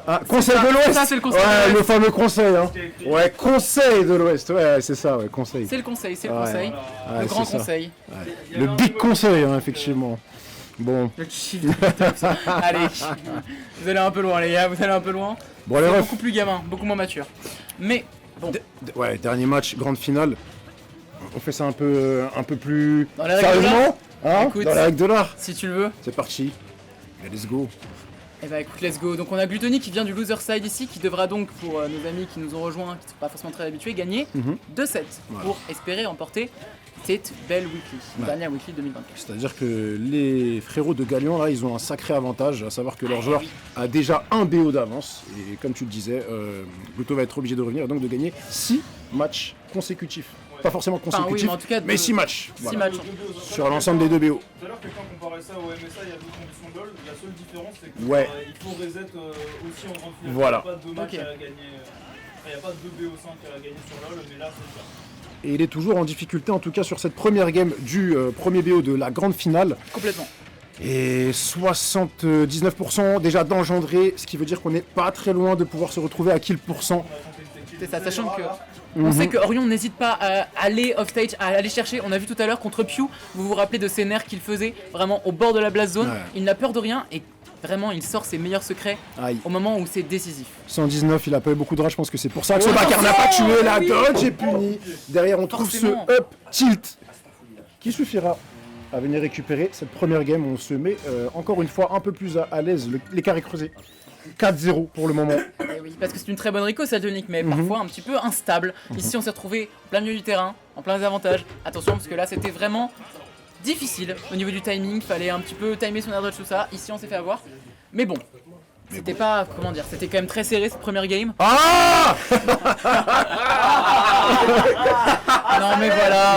Ah, conseil de l'Ouest.
Ça, c'est le conseil
Ouais,
de
le
l'Ouest.
fameux conseil. Hein. Ouais, conseil de l'Ouest. Ouais, c'est ça, ouais, conseil.
C'est le conseil, c'est le
Ouais.
conseil.
Ouais,
Le grand
c'est ça.
conseil.
Le big conseil, hein, effectivement. Bon.
Le chief. Allez, vous allez un peu loin, les gars, vous allez un peu loin.
Bon, les
C'est
refs.
beaucoup plus gamin, beaucoup moins mature. Mais bon,
Ouais, dernier match, grande finale. On fait ça un peu plus
Dans les règles de l'art.
sérieusement, hein,
Écoute.
dans la règle de l'art.
si tu le veux,
C'est parti. Et let's go.
eh bah écoute, let's go. Donc on a Glutoni qui vient du loser side ici, qui devra donc, pour nos amis qui nous ont rejoints, qui ne sont pas forcément très habitués, gagner 2 sets pour espérer remporter cette belle weekly, dernière weekly 2024.
C'est-à-dire que les frérots de Galion, là, ils ont un sacré avantage, à savoir que leur joueur a déjà un BO d'avance. Et comme tu le disais, Gluto va être obligé de revenir et donc de gagner 6 matchs consécutifs. Pas forcément
Enfin oui,
consécutifs,
mais en tout cas,
mais 6 matchs.
6
Voilà.
matchs.
Sur l'ensemble des 2 BO.
Tout à l'heure, quelqu'un comparait ça au MSA, il y a deux conditions de LoL. La seule différence, c'est que
Ouais.
il faut reset aussi en grande finale.
Voilà.
Il n'y a pas de match
Ok.
à gagner. Il n'y a pas de 2 BO5 à gagner sur LoL, mais là, c'est le cas.
Et il est toujours en difficulté, en tout cas sur cette première game du premier BO de la grande finale.
Complètement.
Et 79% déjà d'engendré, ce qui veut dire qu'on n'est pas très loin de pouvoir se retrouver à kill %.
C'est ça, sachant que on sait que Orion n'hésite pas à aller offstage, à aller chercher. On a vu tout à l'heure contre Pew, vous vous rappelez de ces nerfs qu'il faisait vraiment au bord de la blast zone.
Ouais.
Il n'a peur de rien et vraiment il sort ses meilleurs secrets
Aïe.
au moment où c'est décisif.
119, il a pas eu beaucoup de rage, je pense que c'est pour ça que ce
Oh,
bâtard n'a
attention,
pas tué, la
oui.
dodge est puni. Derrière, on trouve
Forcément.
ce up tilt qui suffira à venir récupérer cette première game. On se met encore une fois un peu plus à l'aise, l'écart est creusé. 4-0 pour le moment.
Eh oui, parce que c'est une très bonne Rico, cette Link, mais parfois un petit peu instable. Ici, on s'est retrouvé en plein milieu du terrain, en plein désavantage. Attention, parce que là, c'était vraiment difficile au niveau du timing. Fallait un petit peu timer son air dodge, tout ça. Ici, on s'est fait avoir. Mais bon, c'était pas, comment dire, c'était quand même très serré cette première game.
Ah
Non, mais voilà.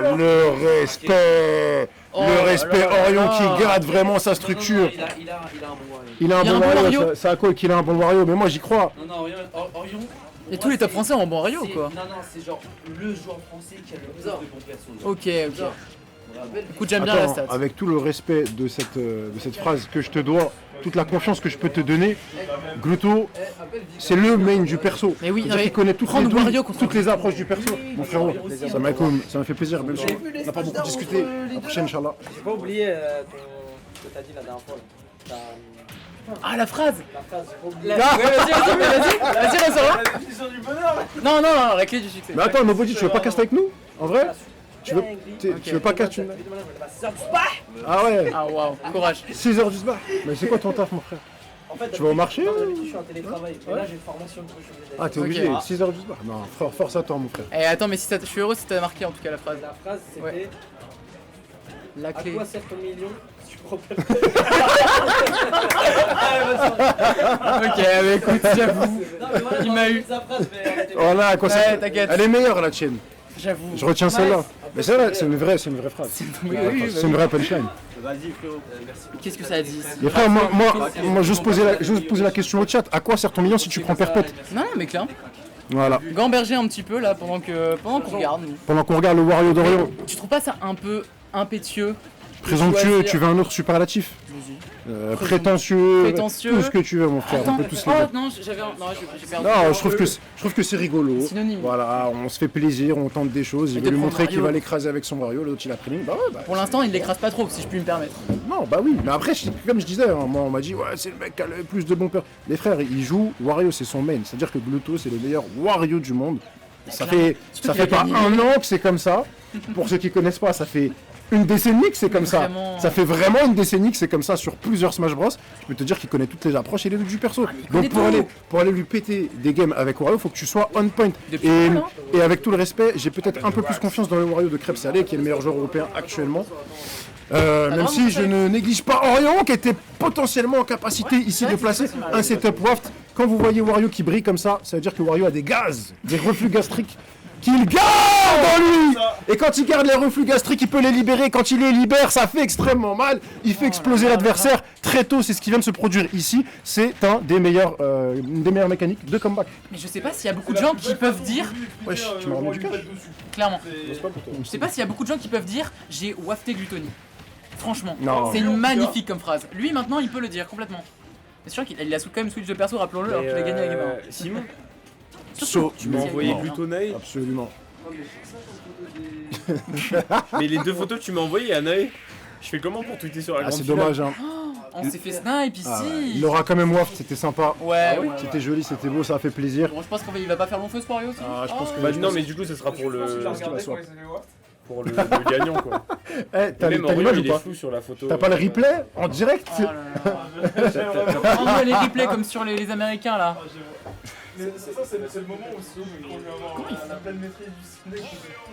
Non, le respect.
Oh
le
là
respect
là là
Orion
là.
qui garde vraiment sa structure.
Il a un bon Wario.
Il a un bon Wario, ça a quoi qu'il a un bon Wario, mais moi j'y crois.
Non, Orion.
Et tous les top français ont bon Wario, quoi.
Non, c'est genre le joueur français qui a le plus de bons persos.
Ok. Écoute, j'aime bien la
Attends,
stat.
avec tout le respect de cette phrase que je te dois, toute la confiance que je peux te donner, Gluto, c'est le main du perso.
Mais oui,
C'est-à-dire qu'il connaît toutes les,
Wario
toutes les approches du perso. Mon frérot, ça m'a fait plaisir, même si on n'a pas beaucoup discuté. À la prochaine, Inch'Allah.
J'ai pas oublié ce que t'as dit la dernière fois. Là.
Ah, la phrase.
La phrase, j'ai pas oublié.
Vas-y, ressors-la. Non, la clé du succès.
Mais attends, Nobody, tu veux pas caster avec nous? En vrai? Tu veux pas caster? Ah ouais.
Ah, waouh, courage.
6 heures du sbar. Mais c'est quoi ton taf, mon frère?
En fait,
Tu vas au marché?
je suis en télétravail. Mais là, j'ai une formation.
Ah, t'es obligé,
Ok.
6 heures du sbar. Non, force à toi, mon frère.
Eh, attends, mais si je suis heureux si t'as marqué en tout cas la phrase.
La phrase, c'était
Ouais. La
à
clé.
quoi sert ton million si tu prends pas
Ok, mais écoute, j'avoue. Il m'a eu.
Voilà, à quoi ça?
Ouais, t'inquiète.
Elle est meilleure, la tienne.
J'avoue.
Je retiens celle-là. Mais celle-là, c'est une vraie phrase.
Oui,
C'est une vraie punchline.
Vas-y, frérot.
Qu'est-ce que ça a dit ici?
Les frères, moi, j'ose poser la question au chat. À quoi sert ton million si tu prends perpète?
Non, mais clair.
Voilà.
Gamberger un petit peu là pendant qu'on regarde. nous.
Pendant qu'on regarde le Wario d'Orion,
Tu trouves pas ça un peu impétueux?
présomptueux,
choisir-
tu veux un autre superlatif? Prétentieux,
Prétentieux.
tout ce que tu veux, mon frère.
Attends,
On peut tous les
oh
mettre.
non, j'ai perdu.
Non, je trouve que c'est rigolo.
Synonyme.
Voilà, on se fait plaisir, on tente des choses. Il
Et
veut
de
lui
prendre
montrer qu'il
Mario.
va l'écraser avec son Wario, l'autre il a pris une. Bah ouais, bah.
Pour l'instant, il l'écrase pas trop, si je puis me permettre.
Non, bah oui, mais après, comme je disais, hein, moi on m'a dit, ouais, c'est le mec qui a le plus de bons peurs. Les frères, ils jouent, Wario c'est son main, c'est-à-dire que Gluto c'est le meilleur Wario du monde. Ça fait pas un an que c'est comme ça. Pour ceux qui connaissent pas, ça fait une décennie que c'est comme ça.
Vraiment.
Ça fait vraiment une décennie que c'est comme ça sur plusieurs Smash Bros. Je peux te dire qu'il connaît toutes les approches et les looks du perso.
connaît
Donc
tout.
pour aller lui péter des games avec Wario, faut que tu sois on point.
Depuis
Et,
quand,
et avec tout le respect, j'ai peut-être un peu plus confiance dans le Wario de Crêpes Salé, qui est le meilleur joueur européen actuellement. Même si je ne néglige pas Orion, qui était potentiellement en capacité ici de placer un setup waft. Quand vous voyez Wario qui brille comme ça veut dire que Wario a des gaz, des reflux gastriques qu'il garde en lui. Et quand il garde les reflux gastriques, il peut les libérer. Quand il les libère, ça fait extrêmement mal. Il fait exploser l'adversaire très tôt. C'est ce qui vient de se produire ici. C'est une des meilleures mécaniques de comeback.
Mais je sais pas s'il y a beaucoup de gens qui peuvent dire,
Wesh, tu m'as remis du cash.
clairement,
C'est pas pour toi.
je sais pas s'il y a beaucoup de gens qui peuvent dire j'ai wafté Gluttony. Franchement,
Non.
c'est une magnifique comme phrase. Lui maintenant il peut le dire complètement. Mais c'est sûr qu'il a quand même switch de perso, rappelons-le, alors qu'il a gagné la game avant.
Simon,
Surtout,
tu m'as envoyé
Non.
Glutonae,
Absolument.
mais les deux photos que tu m'as envoyées à Nae, je fais comment pour tweeter sur la
Ah,
grande
c'est
finale
dommage, hein.
On s'est fait snipe ici.
Ah ouais. Il aura quand même waft, c'était sympa.
Ouais,
C'était joli, c'était beau, ça a fait plaisir.
Bon, je pense qu'il va pas faire long feu ce Wario aussi.
Ah, je pense que-
Bah non, mais du coup, ça sera pour le gagnant quoi.
Eh, t'as
Même
l'image
Orion,
ou
il est
pas?
flou sur la photo.
T'as pas le replay en direct?
Oh là là. Envoie les replays comme sur les Américains là.
Mais ça, c'est le moment où si on lui avoir la pleine maîtrise du Steam Deck.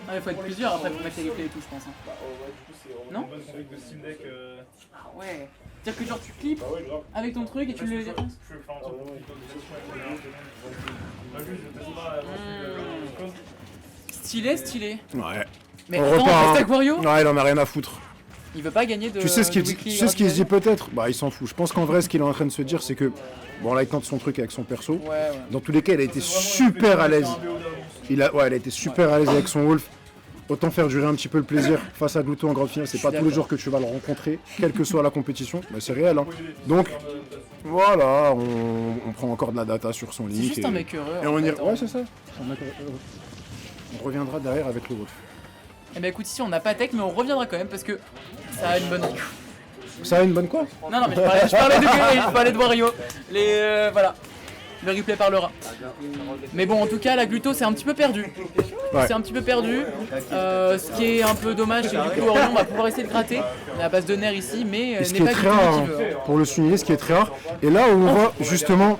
Ah, il faut être plusieurs après pour mettre les replays et tout, je pense. Hein.
Bah ouais, du coup, c'est
Non
une bonne config de Steam Deck.
Ah ouais. C'est-à-dire que genre tu clips avec ton truc et tu le
Je peux faire un truc de visualisation avec on a vu, je teste pas la config de
Stylé, stylé.
Ouais.
Mais
On
attends,
repart,
reste
hein.
avec Wario.
Ouais, il en a rien à foutre.
Il veut pas gagner de.
Tu sais ce qu'il
de
dit,
weekly
tu sais ce qu'il se dit
gratuit.
peut-être? Bah, il s'en fout. Je pense qu'en vrai, ce qu'il est en train de se dire, c'est que bon, là, il tente son truc avec son perso.
Ouais, ouais.
Dans tous les cas, il a été super à l'aise. Il a été super à l'aise avec son Wolf. Autant faire durer un petit peu le plaisir face à Gluto en grande finale. C'est pas tous les jours que tu vas le rencontrer, quelle que soit la compétition. Mais c'est réel. Hein. Donc, voilà, on prend encore de la data sur son
C'est
link.
juste un mec heureux.
Et
en
on
fait,
y...
hein.
Ouais, c'est ça. C'est un mec heureux. On reviendra derrière avec le Wolf.
Eh ben écoute, ici on n'a pas tech, mais on reviendra quand même parce que ça a une bonne.
Ça a une bonne quoi?
Non, non, mais je parlais de Wario. Les. Voilà. le replay parlera. Mais bon, en tout cas, la Gluto c'est un petit peu perdu.
Ouais.
C'est un petit peu perdu. Ce qui est un peu dommage, c'est que du coup, Orion va pouvoir essayer de gratter. On est à base de nerfs ici, mais
Et ce
n'est
qui est
pas
très
du tout
rare,
ce qu'il veut.
pour le souligner, ce qui est très rare. Et là où on voit justement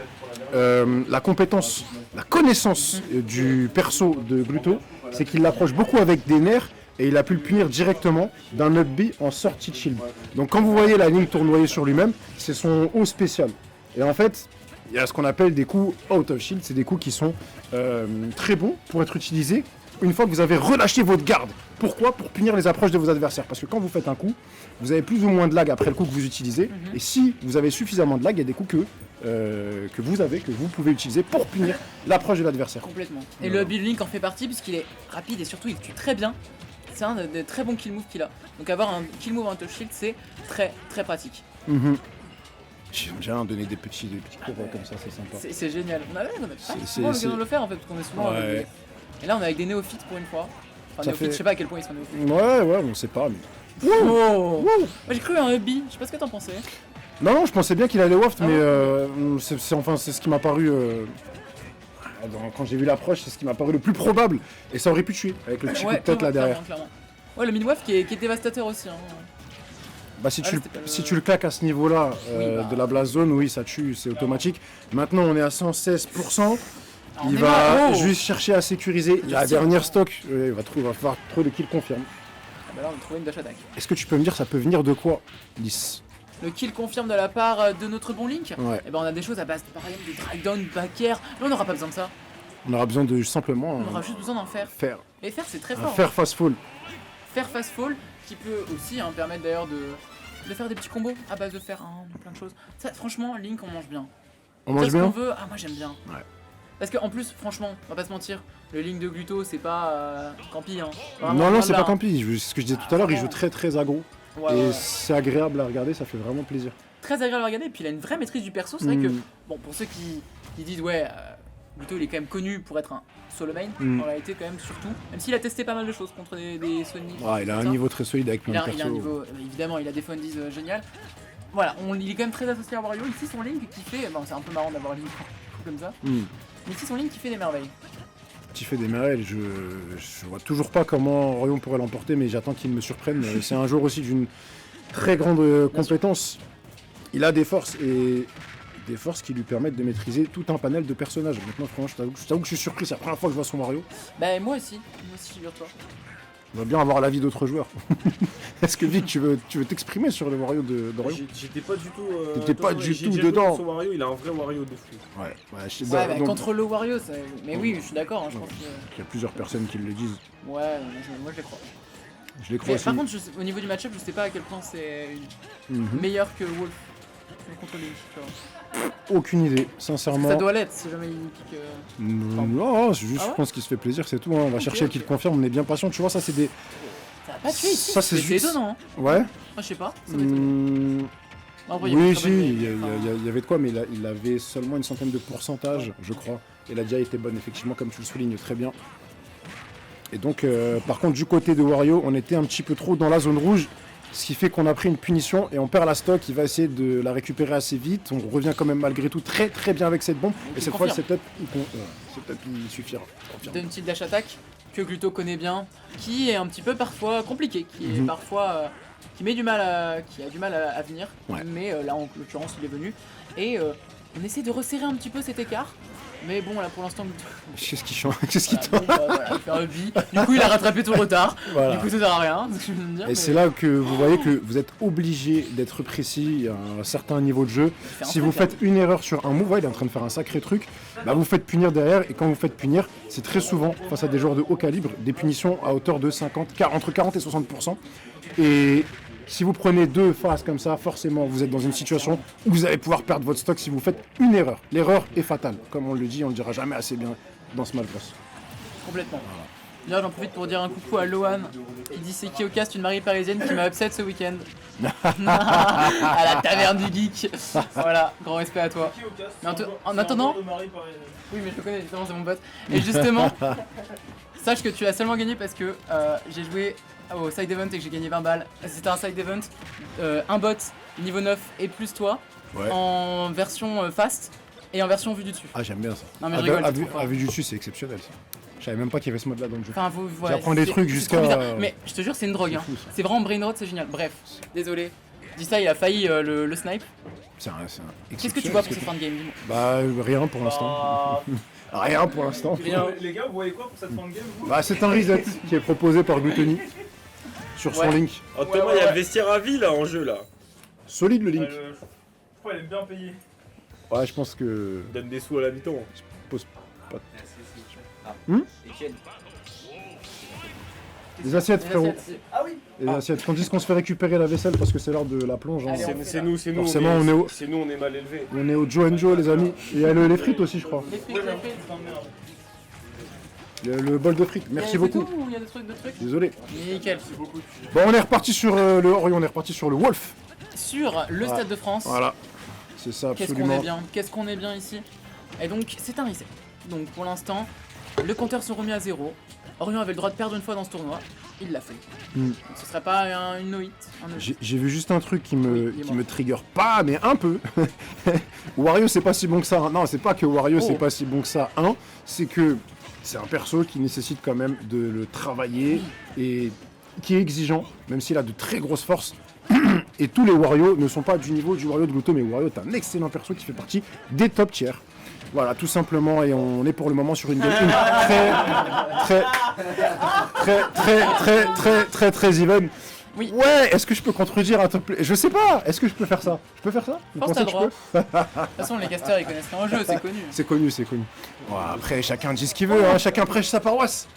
la compétence, la connaissance du perso de Gluto, c'est qu'il l'approche beaucoup avec des nerfs et il a pu le punir directement d'un up B en sortie de shield. Donc quand vous voyez la ligne tournoyer sur lui-même, c'est son haut spécial. Et en fait, il y a ce qu'on appelle des coups out of shield, c'est des coups qui sont très bons pour être utilisés une fois que vous avez relâché votre garde. Pourquoi? Pour punir les approches de vos adversaires. Parce que quand vous faites un coup, vous avez plus ou moins de lag après le coup que vous utilisez. Et si vous avez suffisamment de lag, il y a des coups que vous pouvez utiliser pour punir l'approche de l'adversaire.
Complètement. Et le Build Link en fait partie puisqu'il est rapide et surtout il tue très bien. C'est un des très bons kill moves qu'il a. Donc avoir un kill move out of shield c'est très très pratique.
J'aime bien donner des petits cours comme ça, c'est sympa.
C'est génial. On a
C'est-
souvent l'occasion
c'est-
de le faire en fait parce qu'on est souvent avec
Ouais.
des... Et là on est avec des néophytes pour une fois. Enfin
Ça
néophytes,
fait-
je sais pas à quel point ils sont néophytes.
Ouais, on sait pas. Mais...
Oh Moi j'ai cru à un hubby, je sais pas ce que t'en pensais.
Non, je pensais bien qu'il allait waft, mais c'est ce qui m'a paru. Quand j'ai vu l'approche, c'est ce qui m'a paru le plus probable. Et ça aurait pu tuer avec le petit coup de tête là derrière.
Clairement. Ouais, le mid-wave qui est dévastateur aussi. Hein.
Bah, si,
Ah,
tu,
c'était pas le-
si tu le claques à ce niveau-là
bah.
de la blast zone, oui, ça tue, c'est automatique. Maintenant, on est à 116%.
Ah, on
Il
est
va
là, oh
juste chercher à sécuriser la dernière stock. Il va falloir trouver le kill confirme.
Ah bah là on a trouvé une dash attack.
Est-ce que tu peux me dire ça peut venir de quoi, Lys?
Le kill confirme de la part de notre bon Link.
Ouais.
Et ben on a des choses à base par exemple des drag down, back air. Là on n'aura pas besoin de ça.
On aura besoin de simplement
On aura juste besoin d'en faire.
faire.
Et faire c'est très
un
fort.
faire fast fall.
Faire fast fall qui peut aussi permettre d'ailleurs de faire des petits combos à base de faire plein de choses. Ça franchement Link on mange bien.
On mange
Faire ce
bien.
qu'on veut, moi j'aime bien.
Ouais.
Parce qu'en plus franchement, on va pas se mentir, le Link de Gluto c'est pas Campi hein. Vraiment,
Non,
loin
c'est
de là,
pas
hein.
Campi. C'est ce que je disais tout à l'heure, il joue
vraiment.
très aggro.
Ouais,
et
ouais.
c'est agréable à regarder, ça fait vraiment plaisir.
Très agréable à regarder et puis il a une vraie maîtrise du perso. C'est vrai que,
Mm.
bon, pour ceux qui disent, ouais, Gluto il est quand même connu pour être un solo main,
Mm.
en réalité, quand même, surtout, même s'il a testé pas mal de choses contre des Sony.
Ah, il a un niveau très solide avec plein de
Il a un
persos.
niveau, évidemment, il a des fundies génial. Voilà, il est quand même très associé à Wario. Ici, son Link qui fait, bon, c'est un peu marrant d'avoir Link comme ça,
Mm.
mais ici, son Link qui fait des merveilles.
Qui fait des merveilles, je vois toujours pas comment Orion pourrait l'emporter, mais j'attends qu'il me surprenne. C'est un joueur aussi d'une très grande compétence. Il a des forces et des forces qui lui permettent de maîtriser tout un panel de personnages. Maintenant, franchement, je t'avoue que je suis surpris, c'est la première fois que je vois son Wario.
Bah, moi aussi, figure-toi.
On va bien avoir l'avis d'autres joueurs. Est-ce que Vic, tu veux t'exprimer sur le Wario d'Orion?
J'étais pas du tout.
T'étais pas
attends,
du
j'ai
tout
déjà joué
dedans.
Son Wario, il a un vrai Wario de fou.
Ouais,
Ouais, bah,
donc,
contre le Wario, mais oui, je suis d'accord, je pense que.
il y a plusieurs personnes qui le disent.
Ouais, moi je les crois.
Je les crois
Mais
aussi.
par contre, au niveau du match-up, je sais pas à quel point c'est
Mhm.
meilleur que Wolf contre Link. Tu vois.
Aucune idée, sincèrement.
Ça doit l'être si jamais il pique.
Non, c'est juste,
Ah ouais
je pense qu'il se fait plaisir, c'est tout. Hein. On va
Ok,
chercher qu'il confirme, on est bien patient. Tu vois, ça, c'est des.
Ça a pas tué ici.
Ça, c'est
Mais
juste-
étonnant. Hein.
Ouais.
Ah, je sais pas. Ça doit être étonnant.
Hmm,
En vrai, il y a
oui,
une
si,
très bonne
il
game. Enfin,
y avait de quoi, mais il avait seulement une centaine de pourcentage, je crois. Et la DI était bonne, effectivement, comme tu le soulignes très bien. Et donc, par contre, du côté de Wario, on était un petit peu trop dans la zone rouge, ce qui fait qu'on a pris une punition et on perd la stock. Il va essayer de la récupérer assez vite. On revient quand même malgré tout très bien avec cette bombe. Et
il
cette fois, le
confirme.
setup, il suffira.
Il donne une petite dash attack que Gluto connaît bien, qui est un petit peu parfois compliqué, qui est
Mhm.
parfois qui met du mal qui a du mal à venir.
Ouais.
Mais là, en l'occurrence, il est venu et on essaie de resserrer un petit peu cet écart. Mais bon, là pour l'instant, Gluto.
Qu'est-ce qui change? Qu'est-ce qui
Voilà, bon, bah, voilà, il fait un bi. Du coup, il a rattrapé tout le retard.
Voilà.
Du coup, ça sert à rien. C'est ce que je veux dire,
Et
mais-
c'est là que vous voyez que vous êtes obligé d'être précis à un certain niveau de jeu.
fait un
Si
truc,
vous
là.
faites une erreur sur un move, ouais, il est en train de faire un sacré truc, bah vous faites punir derrière. Et quand vous faites punir, c'est très souvent, face à des joueurs de haut calibre, des punitions à hauteur de entre 40 et 60%. Et si vous prenez deux phases comme ça, forcément, vous êtes dans une situation où vous allez pouvoir perdre votre stock si vous faites une erreur. L'erreur est fatale. Comme on le dit, on le dira jamais assez bien dans Smash Bros.
Complètement. D'ailleurs, j'en profite pour dire un coucou à Lohan. Il dit c'est qui au cast une mariée parisienne qui m'a upset ce week-end. À la taverne du geek. Voilà, grand respect à toi. Mais en attendant, oui, mais je le connais, justement, c'est mon pote. Et justement, sache que tu as seulement gagné parce que j'ai joué au side event et que j'ai gagné 20 balles. C'était un side event, un bot niveau 9 et plus toi,
Ouais.
en version fast. et en version vue du dessus.
Ah, j'aime bien ça.
Non, mais je rigole, c'est trop
À
fort.
vue du dessus, c'est exceptionnel ça. Je savais même pas qu'il y avait ce mode là dans le jeu.
Enfin, vous, ouais,
J'apprends des
c'est-
trucs
c'est
jusqu'à.
trop bizarre. Mais je te jure, c'est une drogue.
c'est
Hein.
fou, ça.
C'est vraiment brain rot, c'est génial. Bref, désolé. Dis ça, il a failli le snipe. Qu'est-ce que tu vois pour cette fin de game, dis-moi?
Bah, rien pour l'instant. Rien pour l'instant.
Les gars, vous voyez quoi pour cette fin de game vous
Bah, c'est un reset qui est proposé par Gluttony sur son
Ouais.
link.
Oh, Thomas, il y a le vestiaire à vie là en jeu là.
Solide le link.
Je crois qu'elle aime bien payer.
Ouais, je pense que.
Donne des sous à l'habitant.
Pose pas.
Etienne.
Les assiettes, frérot.
Ah oui.
Les assiettes. Qu'on dise qu'on se fait récupérer la vaisselle parce que c'est l'heure de la plonge. Hein.
C'est nous, c'est nous.
Forcément, on est au.
C'est nous, on est mal élevés.
On est au Joe and Joe, les amis. Il y a les frites aussi, je crois.
Les frites, les frites.
Il y a le bol de frites. Merci beaucoup.
Il y a des trucs,
Désolé.
Nickel.
Bon, on est reparti sur le Orion, on est reparti sur le Wolf.
Sur le Stade de France.
Voilà. C'est ça,
Qu'est-ce
absolument.
qu'on est bien, qu'est-ce qu'on est bien ici. Et donc, c'est un reset. Donc, pour l'instant, le compteur se remet à 0. Orion avait le droit de perdre une fois dans ce tournoi. Il l'a fait. Donc, ce serait pas une no-hit.
J'ai vu juste un truc qui me,
Oui,
qui me trigger pas, mais un peu. Wario, c'est pas si bon que ça. Hein. Non, c'est pas que Wario, c'est pas si bon que ça. C'est que c'est un perso qui nécessite quand même de le travailler et qui est exigeant, même s'il a de très grosses forces. Et tous les Wario ne sont pas du niveau du Wario de Gluto, mais Wario est un excellent perso qui fait partie des top tiers. Voilà, tout simplement, et on est pour le moment sur une game très even.
Oui.
Ouais, est-ce que je peux contredire un top play? Je sais pas, est-ce que je peux faire ça? Je peux faire ça?
Je pense que t'as le droit. De toute façon, les casters ils connaissent rien au jeu, c'est connu.
C'est connu, c'est connu. Bon, après, chacun dit ce qu'il veut, hein, chacun prêche sa paroisse.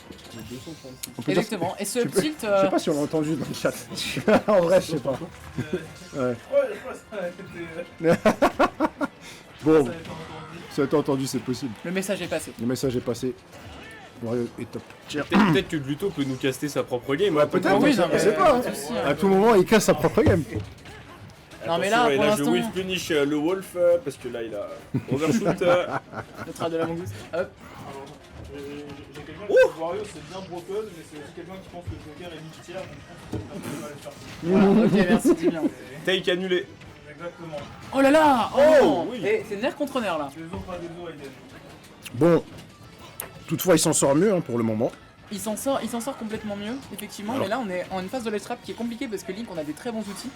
On peut dire-
Exactement. Et ce
Tu peux-
tilt.
Je sais pas si on l'a entendu dans le chat. En vrai, je sais pas. Ouais. Bon, ça a été entendu, c'est possible.
Le message est passé.
Le message est passé. Wario est top.
Peut-être que Gluto peut nous caster sa propre game. hein,
Peut-être,
oui, non,
on
mais
sait pas.
pas
Hein.
de souci, hein.
À tout moment, il casse sa propre game.
Non, mais là,
Attention, et
pour
là, je
l'instant.
whiff punish le Wolf parce que là, il a overshoot.
Le trap de la mangouste. Hop.
J'ai quelqu'un qui dit Wario c'est bien broken, mais c'est aussi quelqu'un qui pense que le Joker est mid-tier, donc je pense que ça va le faire.
Ok, merci, dis bien.
Take annulé.
Exactement.
Oh là là.
Oh, oui.
Et c'est nerf contre nerf là.
Désolé, pas désolé, Aiden.
Bon, toutefois, il s'en sort mieux hein, pour le moment.
Il s'en sort complètement mieux, effectivement.
Alors.
Mais là, on est en une phase de ledge trap qui est compliquée parce que Link, on a des très bons outils.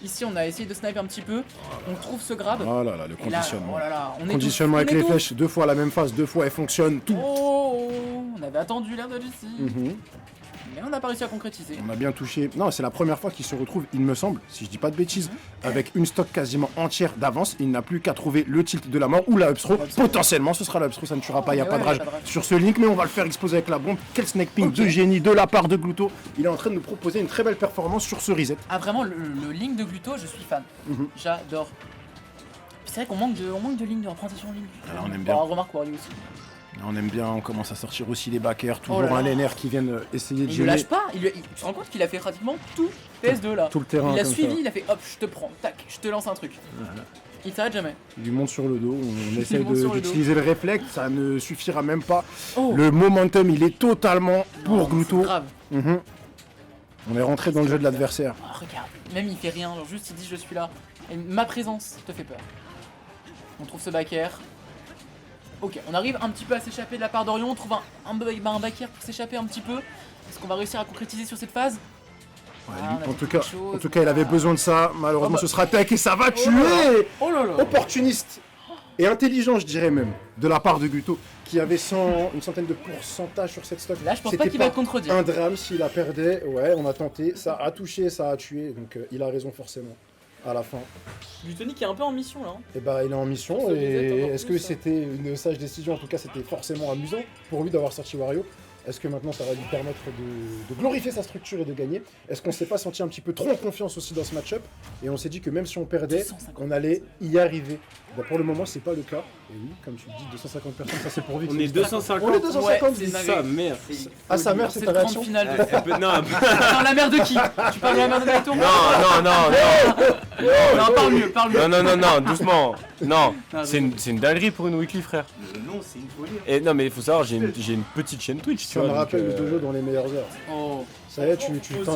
Ici, on a essayé de sniper un petit peu. On trouve ce grab.
Oh là là, le
Et là,
conditionnement.
oh là là, on est
Conditionnement avec les
flèches.
flèches, 2 fois la même phase, 2 fois elle fonctionne, tout.
Oh, on avait attendu l'air de Lucie.
Mhm.
Mais on n'a pas réussi à concrétiser.
On a bien touché. Non, c'est la première fois qu'il se retrouve, il me semble, si je dis pas de bêtises, avec une stock quasiment entière d'avance. Il n'a plus qu'à trouver le tilt de la mort ou la upthrow. Potentiellement, ce sera la upthrow, ça ne tuera pas, il n'y a
Mais
pas de
ouais,
rage
pas de rage.
sur ce link, mais on va le faire exploser avec la bombe. Quel snake ping de génie de la part de Gluto. Il est en train de nous proposer une très belle performance sur ce reset.
Ah, vraiment, le Link de Gluto, je suis fan.
Mhm.
J'adore. Puis c'est vrai qu'on manque de lignes de représentation en ligne.
Alors, on aime bien.
Remarque Wario aussi.
On aime bien, on commence à sortir aussi les backers, toujours
Oh là
un
là.
LNR qui viennent essayer de
Il le
gêner
lâche pas. Tu te rends compte qu'il a fait pratiquement tout PS2 là.
tout le terrain.
Il a
comme
suivi,
ça.
il a fait hop, je te prends, tac, je te lance un truc. Il s'arrête jamais.
Il lui monte sur le dos, on essaye
monte sur le dos.
d'utiliser le réflexe, ça ne suffira même pas.
Oh,
Le momentum, il est totalement pour Gluto.
grave.
Mhm. On est rentré dans le jeu de l'adversaire.
Oh, regarde, même il fait rien, genre juste il dit je suis là. Et ma présence te fait peur. On trouve ce back air. Ok, on arrive un petit peu à s'échapper de la part d'Orion, on trouve un back air pour s'échapper un petit peu. Est-ce qu'on va réussir à concrétiser sur cette phase?
Ouais,
Ah,
lui,
on a
en,
dit
tout cas,
quelque chose.
en tout cas, il avait besoin de ça. Malheureusement,
Oh bah.
ce sera tech et ça va tuer.
Oh là là.
Opportuniste et intelligent, je dirais même, de la part de Gluto, qui avait une centaine de pourcentage sur cette stock.
Là, je pense
C'était
pas qu'il va être contredit.
un drame s'il la perdait. Ouais, on a tenté, ça a touché, ça a tué. Donc, il a raison forcément. À la fin.
Lutoni qui est un peu en mission là. Hein.
Et bah, il est en mission.
Sur ce reset,
Et
encore
est-ce
plus,
que
ça.
c'était une sage décision? En tout cas, c'était forcément amusant pour lui d'avoir sorti Wario. Est-ce que maintenant ça va lui permettre de glorifier sa structure et de gagner? Est-ce qu'on s'est pas senti un petit peu trop en confiance aussi dans ce match-up? Et on s'est dit que même si on perdait,
250.
on allait y arriver. Bah, pour le moment, c'est pas le cas. Et oui, comme tu le dis, 250 personnes, ça c'est pour vite.
On est 250.
On est 250.
Ouais, c'est
Ça, merde.
Ah, sa mère, c'est ta
le
réaction?
grand finale de...
Elle peut- Non,
Attends, la mère de qui? Tu parles de la mère de Naito?
non,
Non, parle mieux, parle mieux.
non, doucement. Non,
Non,
c'est une dinguerie pour une weekly, frère.
Non, c'est une folie.
Et non, mais il faut savoir, j'ai une petite chaîne Twitch, tu
Ça
vois.
me
donc,
rappelle le dojo dans les meilleures heures.
Oh.
Ça y est,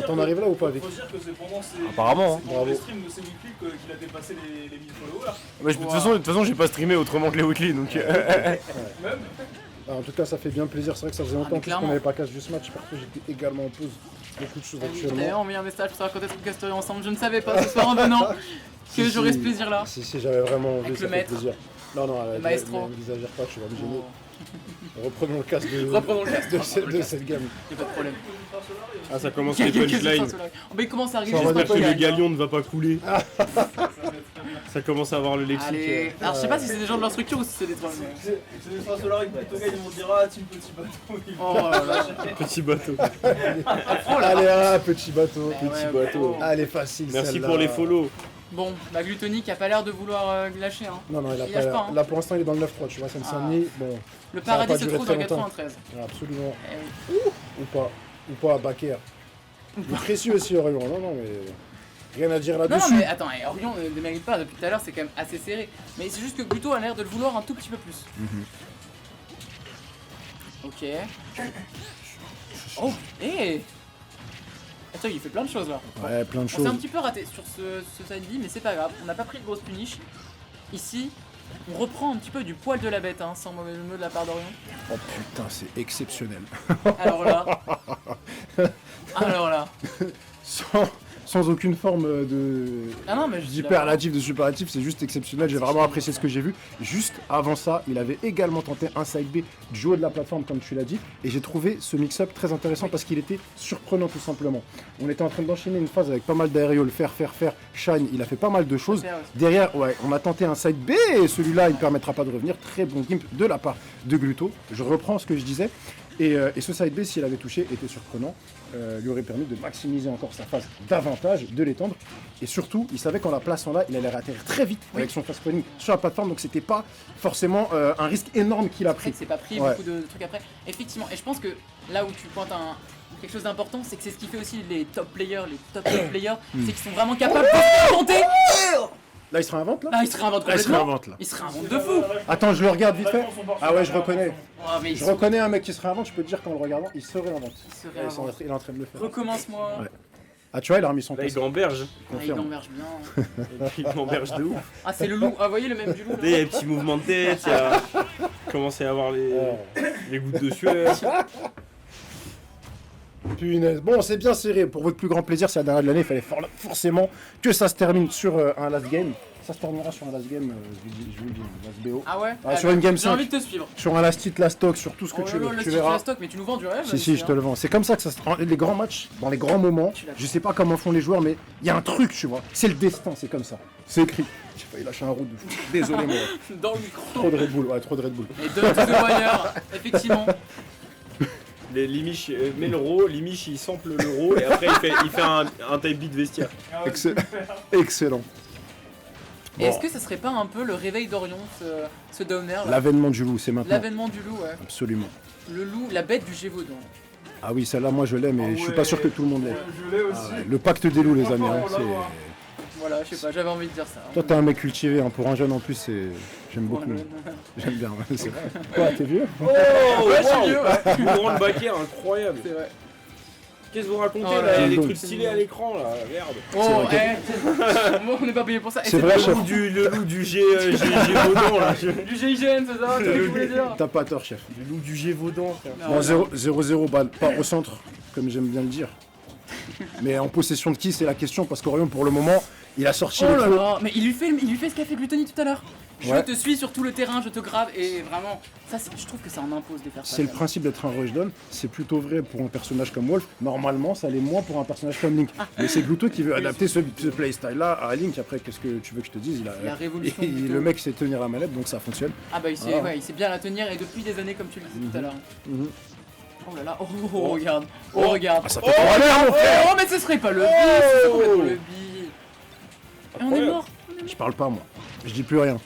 t'en arrives là ou pas, Vic?
Faut dire que c'est pendant ses
Apparemment, hein.
pendant les streams de ses weekly qu'il a dépassé les 1000 followers.
Mais de toute façon, j'ai pas streamé autrement que les weekly, donc...
Même.
Ah, en tout cas, ça fait bien plaisir. C'est vrai que ça faisait longtemps qu'on
clairement.
n'avait pas casse du ce match. Par contre, j'étais également en pause. Beaucoup de choses
D'ailleurs,
actuellement.
envoyé un message pour raconter ce casterie ensemble. Je ne savais pas ce soir en venant que j'aurais ce plaisir-là.
Si, j'avais vraiment envie,
Avec
ça
le
fait
maître.
plaisir. Non,
Le maestro.
n'exagère pas, tu vas me gêner. Reprenons le casque de,
Reprenons le casque.
de cette gamme.
Y'a pas de problème.
Ah, ça commence les punchlines.
Oh, mais il commence à arriver
Ça, on va
juste
J'espère que
après.
le galion ne va pas couler. Ça commence à avoir le lexique.
Allez. Alors, je sais pas si c'est des gens de leur structure ou si c'est des trolls. mais-
C'est des phrases Solari qui plutôt gars, ils vont dire ah team petit bateau.
Oh là là.
Petit bateau.
Allez, petit bateau.
Mais ouais,
bateau.
Allez, facile.
Merci
celle-là.
pour les follow.
Bon, bah Gluttony qui a pas l'air de vouloir lâcher. Hein.
Non, il a
Il
pas
lâche
l'air.
pas, hein.
Là, pour l'instant, il est dans le 9-3, tu vois, Seine-Saint-Denis. Bon,
Le
Ça va
paradis
pas
se
durer
trouve dans
très longtemps.
93.
absolument.
Eh oui.
Ou pas, Baker. Il est précieux aussi, Orion. Non, mais. Rien à dire
Non,
là-dessus.
non, mais attends, Orion ne démérite pas depuis tout à l'heure, c'est quand même assez serré. Mais c'est juste que Gluto a l'air de le vouloir un tout petit peu plus. Ok. Oh, hé Attends, il fait plein de choses là.
Ouais, plein de
On s'est
choses.
un petit peu raté sur ce side B, mais c'est pas grave, on n'a pas pris de grosse punish. Ici, on reprend un petit peu du poil de la bête, hein, sans mauvais mot de la part d'Orion.
Oh putain, c'est exceptionnel.
Alors là. Alors là.
Sans aucune forme de.
Ah non, mais je dis
d'hyperlatif, de superlatif, c'est juste exceptionnel. J'ai vraiment apprécié ce que j'ai vu. Juste avant ça, il avait également tenté un side B du haut de la plateforme, comme tu l'as dit. Et j'ai trouvé ce mix-up très intéressant parce qu'il était surprenant, tout simplement. On était en train d'enchaîner une phase avec pas mal d'aériaux, le faire. Shine, il a fait pas mal de choses. Derrière, ouais, on a tenté un side B et celui-là, il ne permettra pas de revenir. Très bon gimp de la part de Gluto. Je reprends ce que je disais. Et ce side B, s'il avait touché, était surprenant. Lui aurait permis de maximiser encore sa phase davantage, de l'étendre. Et surtout, il savait qu'en la plaçant là, il allait atterrir très vite avec son fast spawning sur la plateforme. Donc c'était pas forcément un risque énorme qu'il a pris.
C'est pas pris beaucoup de trucs après. Effectivement, et je pense que là où tu pointes quelque chose d'important, c'est que c'est ce qui fait aussi les top players, c'est qu'ils sont vraiment capables de se monter.
Là, il se réinvente là
Là, il se réinvente
Là, il se
complètement.
réinvente là.
Il se réinvente de fou.
Attends, je le regarde vite fait. Ah ouais, je reconnais.
Oh, mais
Je reconnais un mec qui se réinvente, je peux te dire qu'en le regardant, il se réinvente.
se réinvente.
Il est en train de le faire.
Recommence-moi.
Ouais. Ah, tu vois, il a remis son
Là, il
casque.
gamberge.
Ah, il gamberge bien.
Il gamberge de ouf.
Ah, c'est le loup. Ah, vous voyez le même du loup
Il y a
là
des petits mouvements de tête, il y a commencé à avoir les gouttes de sueur.
Punaise. Bon, c'est bien serré. Pour votre plus grand plaisir, c'est la dernière de l'année. Il fallait forcément que ça se termine sur un last game. Ça se terminera sur un last game, je vous le dis, last BO.
Ah ouais
Ah, sur une game
J'ai envie
5.
de te suivre.
Sur un last hit, last stock, sur tout ce que
Oh
tu
là
veux.
là, le
Tu
style
verras.
la stock, mais tu nous vends du rêve.
Si, je te le vends. C'est comme ça que ça se. Les grands matchs, dans les grands moments, je sais pas comment font les joueurs, mais il y a un truc, tu vois. C'est le destin, c'est comme ça. C'est écrit. J'ai failli lâcher un roux de fou. Désolé, moi.
Dans le micro.
Trop de Red Bull, ouais, trop de Red Bull.
Et de The Wire, effectivement.
Les Limich met le raw, Limich il sample le raw et après il fait un type beat vestiaire.
Excellent.
Et est-ce que ça serait pas un peu le réveil d'Orion, ce downer là
L'avènement du loup, c'est maintenant.
L'avènement du loup, ouais.
Absolument.
Le loup, la bête du Gévaudan.
Ah oui, celle-là, moi je l'ai, mais je suis pas sûr que tout le monde l'ait.
Je l'ai aussi.
Ah ouais, le pacte des loups, les amis. Hein, c'est-
Voilà, je sais pas, j'avais envie de dire ça.
Toi, t'es un mec cultivé, hein, pour un jeune en plus, j'aime beaucoup. J'aime bien. Ouais, c'est vrai. Quoi, t'es vieux?
Oh,
Ouais, je suis vieux, ouais.
Mourant de Baker, incroyable.
C'est vrai.
Qu'est-ce que vous racontez
Oh là
là? Il y a
là.
des trucs stylés à l'écran là, merde.
Oh, moi on n'est pas payé pour ça. Et
C'est vrai, chef.
Le loup du Gévaudan là.
Du GIGN, c'est ça, que je voulais dire.
T'as pas tort, chef.
Le loup du Gévaudan, frère.
Bon, 0-0, balle, pas au centre, comme j'aime bien le dire. Mais en possession de qui, c'est la question, parce qu'Orion, pour le moment, il a sorti
Oh
le
là
coup.
là, mais il lui fait ce qu'a fait Gluttony tout à l'heure. Je
Ouais.
te suis sur tout le terrain, je te grave et vraiment, ça je trouve que ça en impose de faire ça.
C'est le principe d'être un rushdown, c'est plutôt vrai pour un personnage comme Wolf. Normalement, ça l'est moins pour un personnage comme Link. Mais c'est Gluto qui veut adapter ce playstyle-là à Link. Après, qu'est-ce que tu veux que je te dise?
La révolution, Gluto.
le mec sait tenir la manette, donc ça fonctionne.
Ah bah il sait,
Ah.
ouais, il sait bien la tenir et depuis des années comme tu le disais tout à l'heure.
Mhm.
Oh là là, oh, regarde, oh regarde.
Ah, ça fait pas l'air, mon frère.
Oh mais ce serait pas le bi, ce serait complètement le bi. Et on est mort.
Je parle pas, moi. Je dis plus rien.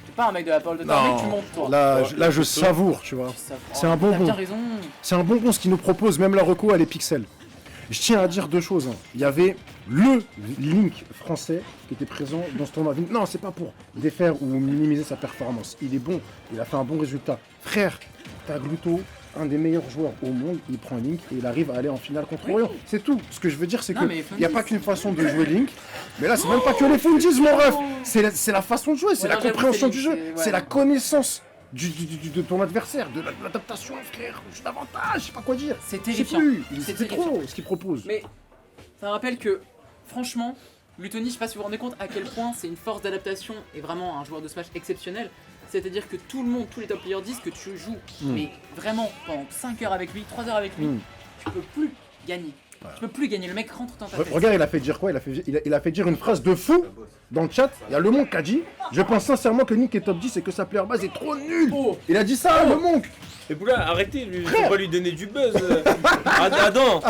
T'es pas un mec de la parole de ta mec, tu montes toi.
Là, je savoure, tu vois. C'est un
T'as
bonbon.
bien raison.
C'est un bonbon ce qu'il nous propose, même la reco, elle est pixel. Je tiens à dire deux choses. Hein. Il y avait le Link français qui était présent dans ce tournoi. Non, c'est pas pour défaire ou minimiser sa performance. Il est bon, il a fait un bon résultat. Frère, t'as Gluto un des meilleurs joueurs au monde, il prend Link et il arrive à aller en finale contre Orion. C'est tout. Ce que je veux dire, c'est
Non,
que
mais
il n'y a
Fundis.
pas qu'une façon de jouer Link. Mais là, c'est même pas que les Fundis, mon ref. C'est la façon de jouer, c'est
Ouais,
la
non, j'avoue,
compréhension
c'est
du jeu,
Link, c'est-
c'est
ouais.
la connaissance de ton adversaire, de l'adaptation, frère, du jeu d'avantage, je sais pas quoi dire.
C'est
Je sais
terrifiant.
plus,
C'est
c'est
terrifiant.
trop ce qu'il propose.
Mais ça rappelle que, franchement, Gluttony, je sais pas si vous vous rendez compte à quel point c'est une force d'adaptation et vraiment un joueur de Smash exceptionnel. C'est-à-dire que tout le monde, tous les top players disent que tu joues, mais vraiment pendant 5 heures avec lui, 3 heures avec lui, tu peux plus gagner. Tu peux plus gagner, le mec rentre dans ta tête.
Regarde, il a fait dire quoi, il a fait dire une phrase de fou dans le chat. Il y a Le Monk qui a dit: je pense sincèrement que Link est top 10 et que sa player base est trop nulle. Il a dit ça, Le Monk.
Et Poula, arrêtez, faut pas lui donner du buzz. Adam,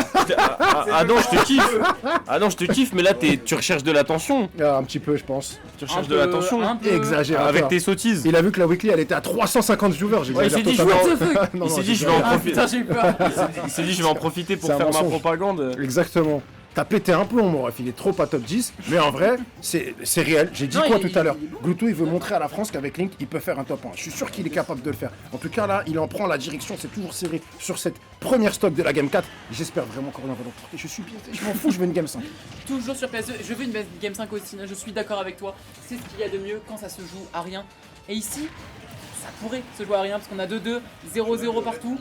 je te kiffe. Adam, je te kiffe, mais là tu recherches de l'attention.
Un petit peu, je pense.
Tu recherches de l'attention.
Exagérateur.
Avec tes sottises.
Il a vu que la weekly elle était à 350 viewers.
Ouais, il s'est dit, je vais
Non,
il s'est
non,
dit, je vais en
Ah
profiter.
putain, j'ai eu peur.
Il s'est dit, je vais en profiter pour
C'est un
faire ma
mensonge.
propagande.
Exactement. T'as pété un plomb, mon ref, il est trop pas top 10, mais en vrai, c'est réel. J'ai dit
Non,
quoi
il-
tout à l'heure?
il est bon.
Gluto, il veut montrer à la France qu'avec Link, il peut faire un top 1. Je suis sûr qu'il est capable de le faire. En tout cas, là, il en prend la direction, c'est toujours serré sur cette première stock de la Game 4. J'espère vraiment qu'Orion va l'emporter. Je suis bien, je m'en fous, je veux une Game 5.
Toujours sur PS2, je veux une Game 5 aussi, je suis d'accord avec toi. C'est ce qu'il y a de mieux quand ça se joue à rien. Et ici, ça pourrait se jouer à rien parce qu'on a 2-2, 0-0 partout.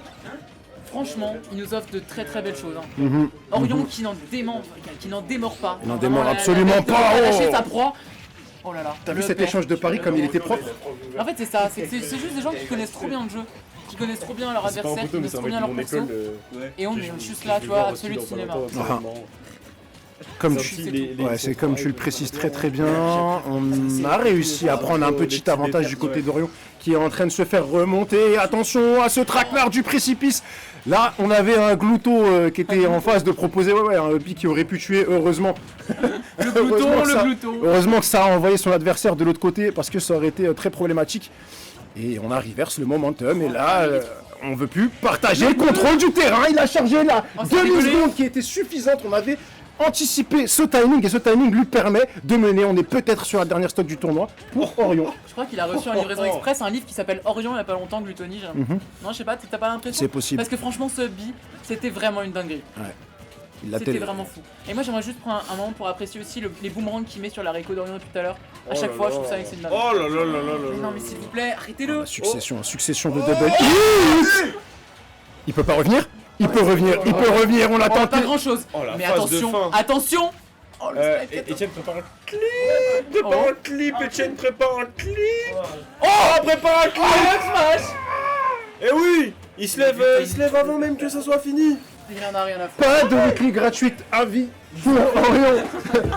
Franchement, il nous offre de très très belles choses. Hein. Orion qui n'en démord pas.
Il n'en démord
Vraiment,
absolument
la tête de
pas,
lâcher
oh.
sa proie. Oh là là.
T'as vu
le
cet
père.
échange de paris comme il était propre?
En fait, c'est ça, c'est juste des gens qui connaissent trop bien le jeu, qui connaissent trop bien leur adversaire, qui connaissent trop bien leur perso. Et on est juste là, tu vois, absolu de cinéma.
Comme c'est comme tu le précises très très bien, on a réussi à prendre un petit avantage du côté d'Orion qui est en train de se faire remonter. Attention à ce traquenard du précipice. Là, on avait un Gluto qui était en phase de proposer un pic qui aurait pu tuer, heureusement. Heureusement que ça a envoyé son adversaire de l'autre côté parce que ça aurait été très problématique. Et on a reverse le momentum et là, on veut plus partager le contrôle du terrain. Il a chargé la demi-seconde qui était suffisante. On avait anticipé ce timing et ce timing lui permet de mener. On est peut-être sur la dernière stock du tournoi pour Orion.
Je crois qu'il a reçu en livraison express un livre qui s'appelle Orion il y a pas longtemps, Gluttony. Non, je sais pas, t'as pas l'impression?
C'est possible.
Parce que franchement, ce bi, c'était vraiment une dinguerie.
Il l'a
C'était vraiment fou. Et moi, j'aimerais juste prendre un moment pour apprécier aussi les boomerangs qu'il met sur la Réco d'Orion tout à l'heure. À chaque fois, je trouve ça avec une dinguerie.
Oh là là là là
Mais non, mais s'il vous plaît, arrêtez-le.
Succession de double hits. Il peut pas revenir. Il peut revenir, on l'a tenté.
Pas grand chose. Mais attention. Oh, le slide 14.
Etienne prépare un clip. Prépare un clip, Etienne prépare un clip. Oh, prépare un clip. Eh oui, il se lève avant même que ça soit fini.
Il en a rien à foutre.
Pas de weekly gratuite à vie pour Orion.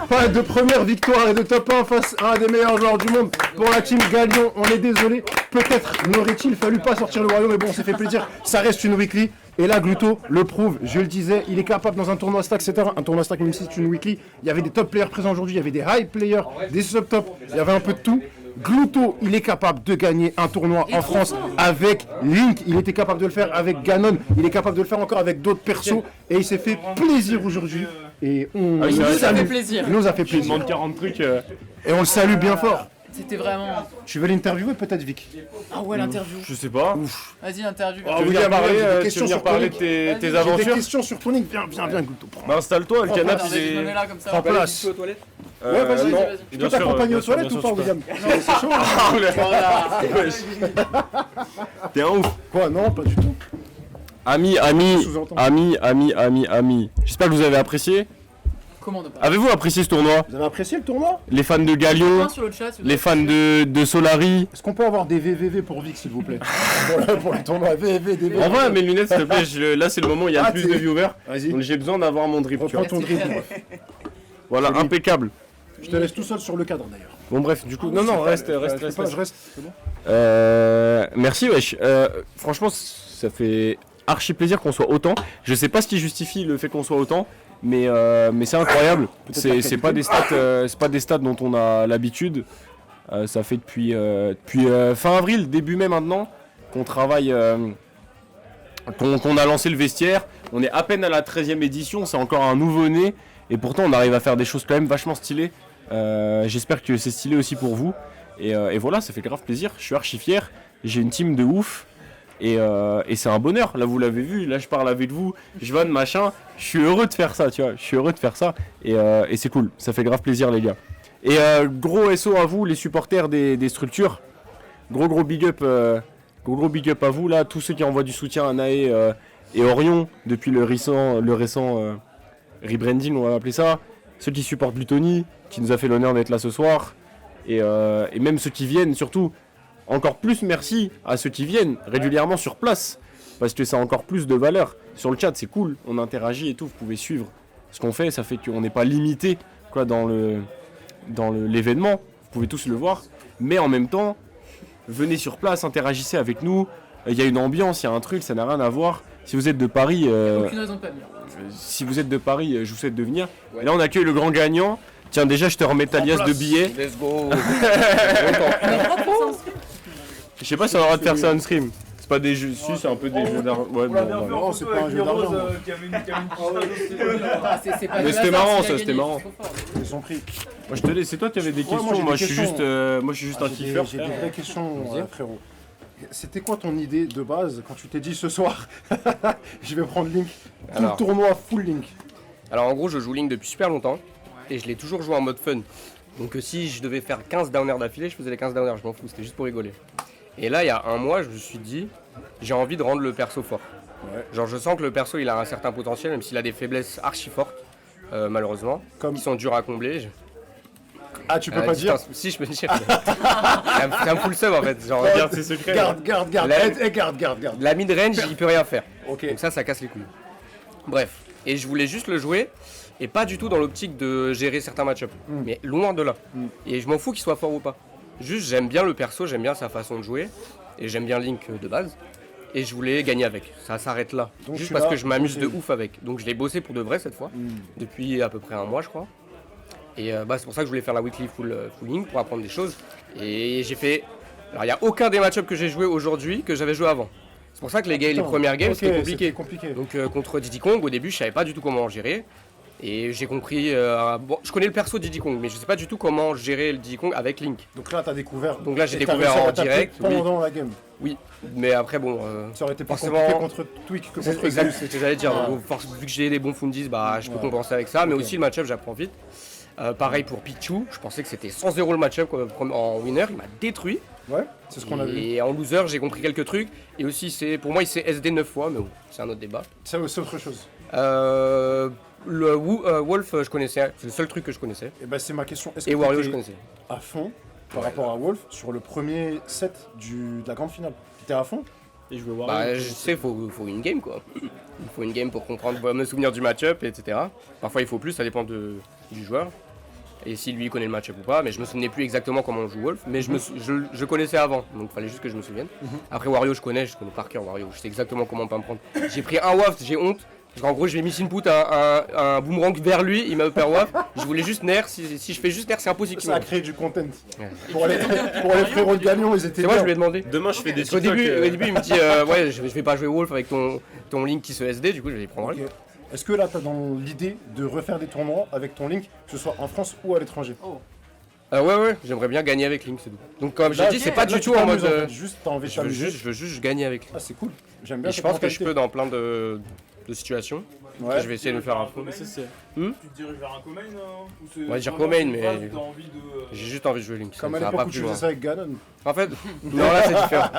Pas de première victoire et de top 1 face à un des meilleurs joueurs du monde pour la team Galion. On est désolé. Peut-être n'aurait-il fallu pas sortir le royaume, mais bon, ça fait plaisir. Ça reste une weekly. Et là, Gluto le prouve. Je le disais, il est capable dans un tournoi stack, etc. Un tournoi stack, même si c'est une weekly. Il y avait des top players présents aujourd'hui. Il y avait des high players, des sub-top. Il y avait un peu de tout. Gluto, il est capable de gagner un tournoi en France avec Link. Il était capable de le faire avec Ganon. Il est capable de le faire encore avec d'autres persos. Et il s'est fait plaisir aujourd'hui. Et on
nous a fait plaisir.
Il nous a fait
Je
plaisir.
demande 40 trucs.
Et on le salue bien fort.
C'était vraiment.
Tu veux l'interviewer peut-être, Vic?
Ah ouais, l'interview.
Je sais pas.
Vas-y, l'interview.
Tu veux venir parler de tes
J'ai des
aventures?
questions sur ton Link. Viens, Gluto.
Bah installe-toi, le canapé
Attendez, je me
il
mets
est...
là comme ça.
Prends place.
aux toilettes.
Ouais, vas-y.
non.
Je
Bien
peux
sûr,
t'accompagner
bien
aux
sûr,
toilettes
bien
ou
sûr,
pas,
tu peux.
William? C'est chaud.
Voilà.
T'es un ouf.
Quoi? Non, pas du tout.
Amis. J'espère que vous avez apprécié.
Comment ne pas?
Avez-vous apprécié ce tournoi?
Vous avez apprécié le tournoi?
Les fans de Galion,
Un sur le chat, s'il vous
les
plaît.
fans de Solari.
Est-ce qu'on peut avoir des VVV pour Vic, s'il vous plaît? pour le tournoi, VVV, des VVV.
Envoie mes lunettes s'il te plaît, là c'est le moment où il y a
Ah,
le plus
t'es-
de viewers.
Vas-y.
Donc j'ai besoin d'avoir mon drip. tu
Reprends
vois.
ton dribble.
Voilà,
Joli.
impeccable.
Je te laisse tout seul sur le cadre d'ailleurs.
Bon bref, du coup, non, reste.
Je reste. C'est bon.
Merci wesh. Franchement, ça fait archi plaisir qu'on soit autant. Je sais pas ce qui justifie le fait qu'on soit autant, mais c'est incroyable. C'est pas des stats dont on a l'habitude. Ça fait depuis fin avril, début mai maintenant, qu'on travaille, qu'on a lancé le vestiaire. On est à peine à la 13e édition, c'est encore un nouveau-né, et pourtant on arrive à faire des choses quand même vachement stylées. J'espère que c'est stylé aussi pour vous. Et voilà, ça fait grave plaisir. Je suis archi fier. J'ai une team de ouf. Et c'est un bonheur, là vous l'avez vu, là je parle avec vous, je vanne machin, je suis heureux de faire ça, tu vois, je suis heureux de faire ça, et c'est cool, ça fait grave plaisir les gars. Et gros SO à vous les supporters des structures, gros big up à vous là, tous ceux qui envoient du soutien à Nae et Orion depuis le récent rebranding, on va appeler ça, ceux qui supportent Lutoni, qui nous a fait l'honneur d'être là ce soir, et même ceux qui viennent surtout. Encore plus merci à ceux qui viennent régulièrement sur place, parce que ça a encore plus de valeur. Sur le chat, c'est cool, on interagit et tout, vous pouvez suivre ce qu'on fait, ça fait qu'on n'est pas limité quoi, dans l'événement, vous pouvez tous le voir, mais en même temps, venez sur place, interagissez avec nous, il y a une ambiance, il y a un truc, ça n'a rien à voir. Si vous êtes de Paris,
Aucune raison de pas venir.
Si vous êtes de Paris, je vous souhaite de venir. Et là, on accueille le grand gagnant. Tiens, déjà, je te remets ta liasse de billets.
Let's go.
Je sais pas si on aura de faire ça on stream. C'est pas des jeux, si c'est un peu des jeux d'argent. Ouais,
Non, c'est pas un jeu d'argent.
Mais c'était marrant ça, c'était marrant.
Ils ont pris.
Moi je te laisse, c'est toi qui avais des questions, moi je suis juste un kiffeur.
J'ai des vraies questions, frérot. C'était quoi ton idée de base quand tu t'es dit ce soir je vais prendre Link, tout le tournoi full Link?
Alors en gros je joue Link depuis super longtemps et je l'ai toujours joué en mode fun. Donc si je devais faire 15 downers d'affilée, je faisais les 15 downers, je m'en fous, c'était juste pour rigoler. Et là il y a un mois je me suis dit j'ai envie de rendre le perso fort. Ouais. Genre je sens que le perso il a un certain potentiel même s'il a des faiblesses archi fortes malheureusement, qui sont dures à combler.
Ah, tu peux pas dire?
Si, je peux dire. C'est un full sub en fait. Genre,
garde ses secrets.
Garde. Garde.
La mid-range, il peut rien faire.
Ok.
Donc ça casse les couilles. Bref. Et je voulais juste le jouer, et pas du tout dans l'optique de gérer certains match-ups. Mais loin de là. Et je m'en fous qu'il soit fort ou pas. Juste, j'aime bien le perso, j'aime bien sa façon de jouer, et j'aime bien Link de base. Et je voulais gagner avec. Ça s'arrête là. Donc, juste parce que je m'amuse de ouf avec. Donc je l'ai bossé pour de vrai cette fois. Depuis à peu près un mois, je crois. Et c'est pour ça que je voulais faire la weekly full Link pour apprendre des choses. Et j'ai fait. Alors il n'y a aucun des match-ups que j'ai joué aujourd'hui que j'avais joué avant. C'est pour ça que les premières games c'était compliqué. Donc contre Diddy Kong au début je savais pas du tout comment gérer. Et j'ai compris. Bon, je connais le perso de Diddy Kong, mais je sais pas du tout comment gérer le Diddy Kong avec Link.
Donc là t'as découvert.
Donc là j'ai découvert en direct.
Pendant la game.
Oui, mais après bon.
Ça aurait été plus compliqué contre Twig que contre
exact, c'est ce que j'allais dire. Donc, vu que j'ai des bons fundis, bah je peux compenser avec ça. Mais aussi le match-up j'apprends vite. Pareil pour Pichu, je pensais que c'était 100-0 le match-up en winner, il m'a détruit.
Ouais, c'est ce qu'on a vu.
Et en loser, j'ai compris quelques trucs. Et aussi, pour moi, il s'est SD 9 fois, mais bon, c'est un autre débat.
C'est autre chose.
Le Wolf, je connaissais, c'est le seul truc que je connaissais.
Et bah, c'est ma question. Est-ce
et
que
Wario, je connaissais.
À fond par rapport à Wolf sur le premier set de la grande finale? T'étais à fond?
Et je veux voir.
Bah, je sais, faut une game quoi. Il faut une game pour comprendre, me souvenir du match-up, etc. Parfois, il faut plus, ça dépend du joueur. Et si lui connaît le match-up ou pas, mais je me souvenais plus exactement comment on joue Wolf, mais je connaissais avant, donc il fallait juste que je me souvienne. Après Wario je connais par cœur Wario, je sais exactement comment pas me prendre. J'ai pris un waft, j'ai honte, parce qu'en gros je vais mis input un boomerang vers lui, il m'a offert waft, je voulais juste nair, si je fais juste nair c'est impossible.
Ça a créé du content. Ouais. Pour les frérots de Gagnon ils étaient
c'est moi je lui ai demandé.
Demain je fais des
TikTok. Au début il me dit ouais je vais pas jouer Wolf avec ton Link qui se SD, du coup je vais les prendre.
Okay. Est-ce que là, tu as dans l'idée de refaire des tournois avec ton Link, que ce soit en France ou à l'étranger?
Ouais, j'aimerais bien gagner avec Link, c'est tout. Donc comme j'ai dit, c'est pas du tout en mode...
Juste, t'as envie de
je veux juste gagner avec Link.
Ah, c'est cool. J'aime bien.
Et je pense que je peux dans plein de situations. Ouais. Je vais essayer de me faire un fond.
Tu te diriges vers un co-main
Ouais, dire co-main, mais j'ai juste envie de jouer Link.
Comme à l'époque où tu faisais ça avec Ganon.
En fait, non là c'est différent.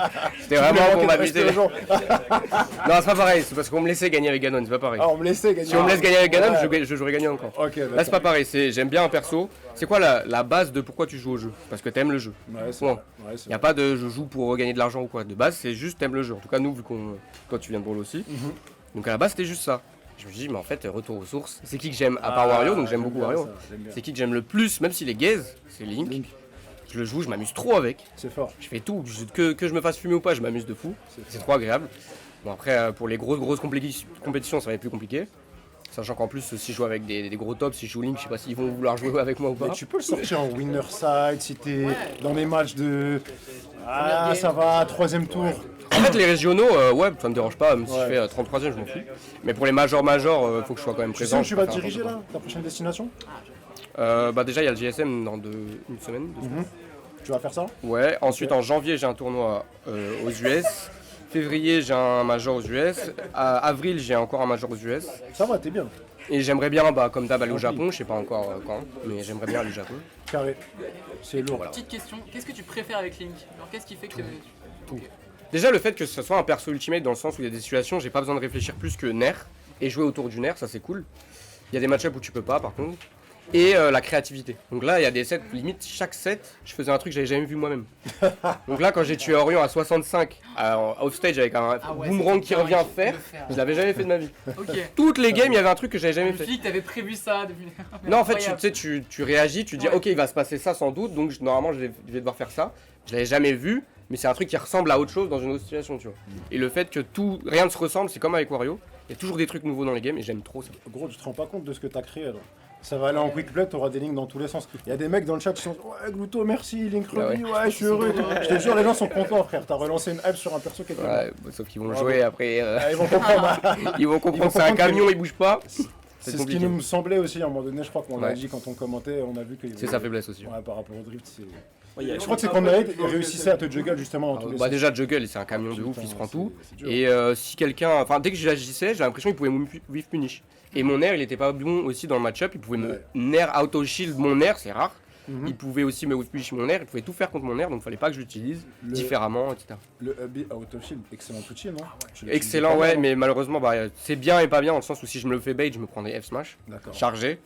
C'était vraiment pour m'amuser. Non, c'est pas pareil, c'est parce qu'on me laissait gagner avec Ganon, c'est pas pareil.
Ah, on me laissait gagner.
Si on me laisse gagner avec Ganon, je jouerais gagner encore.
Là
c'est pas pareil, j'aime bien un perso. C'est quoi la base de pourquoi tu joues au jeu? Parce que t'aimes le jeu.
Ouais, c'est bon.
Y a pas de je joue pour gagner de l'argent ou quoi. De base, c'est juste t'aimes le jeu. En tout cas, nous, vu qu'on. Toi, tu viens de Brawl aussi. Donc à la base, c'était juste ça. Je me dis, mais en fait, retour aux sources. C'est qui que j'aime, à part Wario, donc j'aime beaucoup Wario. C'est qui que j'aime le plus, même s'il est gaze, c'est Link. Je le joue, je m'amuse trop avec.
C'est fort.
Je fais tout, que je me fasse fumer ou pas, je m'amuse de fou. C'est trop agréable. Bon, après, pour les grosses compétitions, ça va être plus compliqué. Sachant qu'en plus, si je joue avec des gros tops, si je joue Link, je sais pas s'ils vont vouloir jouer avec moi ou pas.
Mais tu peux le sortir en winner side si t'es dans les matchs de. Ah, ça va, 3ème tour.
En fait, les régionaux, ouais, ça me dérange pas, même si je fais 33ème, je m'en fous. Mais pour les majors, faut que je sois quand même présent.
Tu sais où tu vas te diriger là, ta prochaine destination?
Bah déjà, il y a le GSM dans une semaine.
Tu vas faire ça?
Ouais, ensuite en janvier, j'ai un tournoi aux US. Février, j'ai un major aux US. Avril, j'ai encore un major aux US.
Ça va, t'es bien.
Et j'aimerais bien, comme d'hab, aller au Japon. Je sais pas encore quand, mais j'aimerais bien aller au Japon.
Carré. C'est lourd.
Petite question, qu'est-ce que tu préfères avec Link? Alors qu'est-ce qui fait que
Tout. Déjà, le fait que ce soit un perso ultimate dans le sens où il y a des situations, j'ai pas besoin de réfléchir plus que Nair et jouer autour du Nair, ça c'est cool. Il y a des match-ups où tu peux pas par contre. Et la créativité. Donc là, il y a des sets, limite chaque set, je faisais un truc que j'avais jamais vu moi-même. Donc là, quand j'ai tué Orion à 65, offstage avec un boomerang qui revient faire, je l'avais jamais fait de ma vie.
Okay.
Toutes les games, il y avait un truc que j'avais jamais fait.
Je me suis dit que t'avais prévu ça depuis...
Non, en fait, tu réagis, tu dis ok, il va se passer ça sans doute, donc normalement je vais devoir faire ça. Je l'avais jamais vu, mais c'est un truc qui ressemble à autre chose dans une autre situation, tu vois. Et le fait que rien ne se ressemble, c'est comme avec Wario. Il y a toujours des trucs nouveaux dans les games et j'aime trop ça.
Gros, tu te rends pas compte de ce que t'as créé alors. Ça va aller en quick play, t'auras des lignes dans tous les sens. Il y a des mecs dans le chat qui sont ouais Gluto merci, Link Ruby, ouais je suis heureux. Je te jure les gens sont contents frère, t'as relancé une hype sur un perso qui est
ouais, sauf qu'ils vont jouer après.
Ils vont comprendre.
Ils vont comprendre c'est un camion, il bouge pas.
C'est ce qui nous semblait aussi à un moment donné, je crois qu'on l'a dit quand on commentait, on a vu que...
C'est sa faiblesse aussi.
Ouais, par rapport au drift, c'est... Je crois que c'est qu'on réussissait à te juggle justement dans tous les sens.
Déjà juggle c'est un camion de ouf, il se prend tout. Et si quelqu'un... Enfin dès que j'agissais, j'ai l'impression qu'il pouvait me whiff punish. Et mon air il était pas bon aussi dans le match-up, il pouvait me nair auto shield mon air, c'est rare. Il pouvait aussi me whiff punish mon air, il pouvait tout faire contre mon air, donc fallait pas que je l'utilise différemment, etc.
Le Hubby auto shield, excellent outil, non?
Excellent, ouais, mais malheureusement c'est bien et pas bien dans le sens où si je me le fais bait, je me prends des F-smash chargés.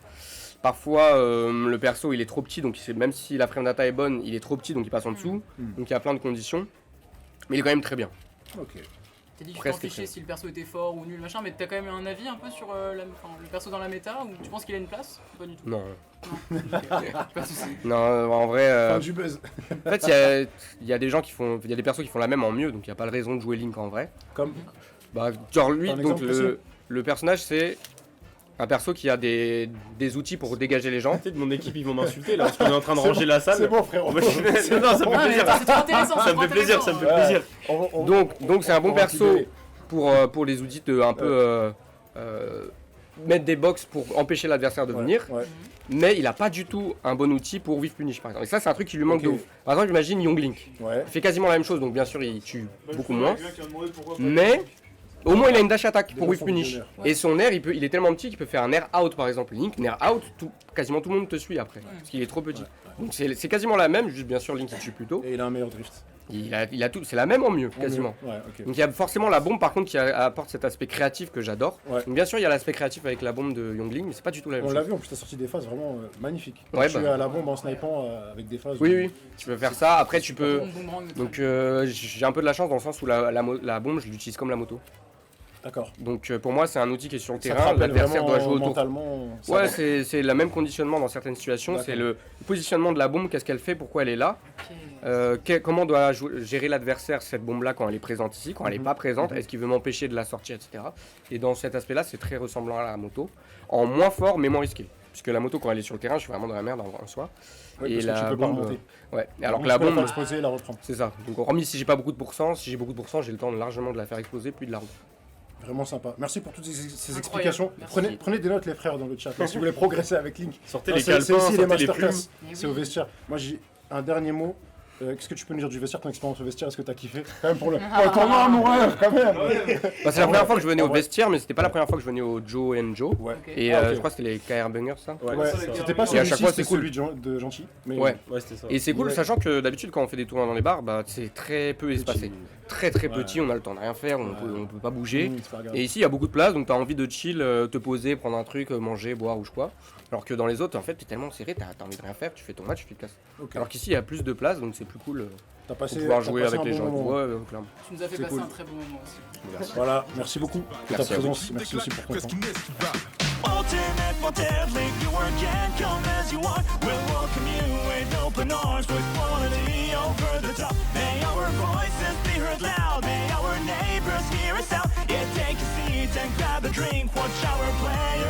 Parfois le perso il est trop petit, donc même si la frame data est bonne, il est trop petit donc il passe en dessous. Donc il y a plein de conditions. Mais il est quand même très bien.
Ok.
T'as dit que tu t'en fichais si le perso était fort ou nul machin, mais t'as quand même un avis un peu sur le perso dans la méta ou tu penses qu'il a une place? Pas du tout.
Non.
Pas de soucis.
Non, en vrai.
Fin du buzz.
En fait, il y a des gens qui font. Il y a des persos qui font la même en mieux, donc il n'y a pas de raison de jouer Link en vrai.
Comme
genre lui, donc le personnage c'est. Un perso qui a des outils pour dégager les gens.
De mon équipe ils vont m'insulter là parce qu'on est en train de ranger la salle.
C'est bon frérot.
Non, ça me fait plaisir.
C'est trop intéressant.
Ça me fait plaisir, ça me fait plaisir.
Donc c'est un bon perso pour les outils de un peu mettre des box pour empêcher l'adversaire de venir. Mais il a pas du tout un bon outil pour whiff punish par exemple. Et ça c'est un truc qui lui manque de ouf. Par exemple imagine Young Link. Il fait quasiment la même chose donc bien sûr il tue beaucoup moins. Mais au moins il a une dash attack pour whiff punish. Et son air il est tellement petit qu'il peut faire un air out par exemple. Link, un air out, quasiment tout le monde te suit après. Parce qu'il est trop petit. Donc c'est quasiment la même, juste bien sûr Link il tue plus tôt.
Et il a un meilleur drift.
Il a tout, c'est la même en mieux quasiment. Donc il y a forcément la bombe par contre qui apporte cet aspect créatif que j'adore. Donc bien sûr il y a l'aspect créatif avec la bombe de Young Link mais c'est pas du tout la même chose.
On l'a vu en plus t'as sorti des phases vraiment magnifiques. Tu as la bombe en snipant avec des phases.
Oui tu peux faire ça, après tu peux... Donc j'ai un peu de la chance dans le sens où la bombe je l'utilise comme la moto.
D'accord.
Donc pour moi c'est un outil qui est sur le terrain, l'adversaire doit jouer autour. Ouais c'est le même conditionnement dans certaines situations, c'est le positionnement de la bombe, qu'est-ce qu'elle fait, pourquoi elle est là. Comment doit gérer l'adversaire cette bombe là quand elle est présente ici, quand elle n'est pas présente, est-ce qu'il veut m'empêcher de la sortir, etc. Et dans cet aspect là c'est très ressemblant à la moto, en moins fort mais moins risqué. Puisque la moto quand elle est sur le terrain je suis vraiment dans la merde en soi.
Et la bombe,
alors que la bombe,
exploser, la reprendre.
C'est ça, donc hormis si j'ai pas beaucoup de pourcents, si j'ai beaucoup de pourcents j'ai le temps largement de la faire exploser puis de la reprendre.
Vraiment sympa. Merci pour toutes ces explications. Prenez des notes les frères dans le chat. Si vous voulez progresser avec Link.
Sortez les calepins, sortez les plumes.
C'est au vestiaire. Moi j'ai un dernier mot. Qu'est-ce que tu peux nous dire du vestiaire, ton expérience au vestiaire? Est-ce que t'as kiffé quand même pour le tournoi amoureux quand même?
C'est la première fois que je venais au vestiaire, mais c'était pas la première fois que je venais au Joe and Joe. Et je crois que c'était les KR Bangers ça.
C'était pas celui-ci, c'était cool de gentil.
Ouais, c'était ça. Et c'est cool, sachant que d'habitude quand on fait des tournois dans les bars, c'est très peu espacé. Très petit, on a le temps de rien faire, on peut pas bouger. Et ici il y a beaucoup de place, donc t'as envie de chill, te poser, prendre un truc, manger, boire ou je sais quoi. Alors que dans les autres, en fait, t'es tellement serré, t'as envie de rien faire, tu fais ton match, tu te casses. Alors qu'ici, il y a plus de place, donc c'est plus cool
pour
pouvoir jouer avec les gens.
Clairement. Tu nous as fait passer un très bon moment aussi.
Voilà, merci beaucoup de ta présence, merci aussi pour ton temps.
Ultimate for deadly, you again come as you are. We'll welcome you with open arms, with quality over the top. May our voices be heard loud, may our neighbors hear us out. Yeah, take a seat and grab a drink, watch our play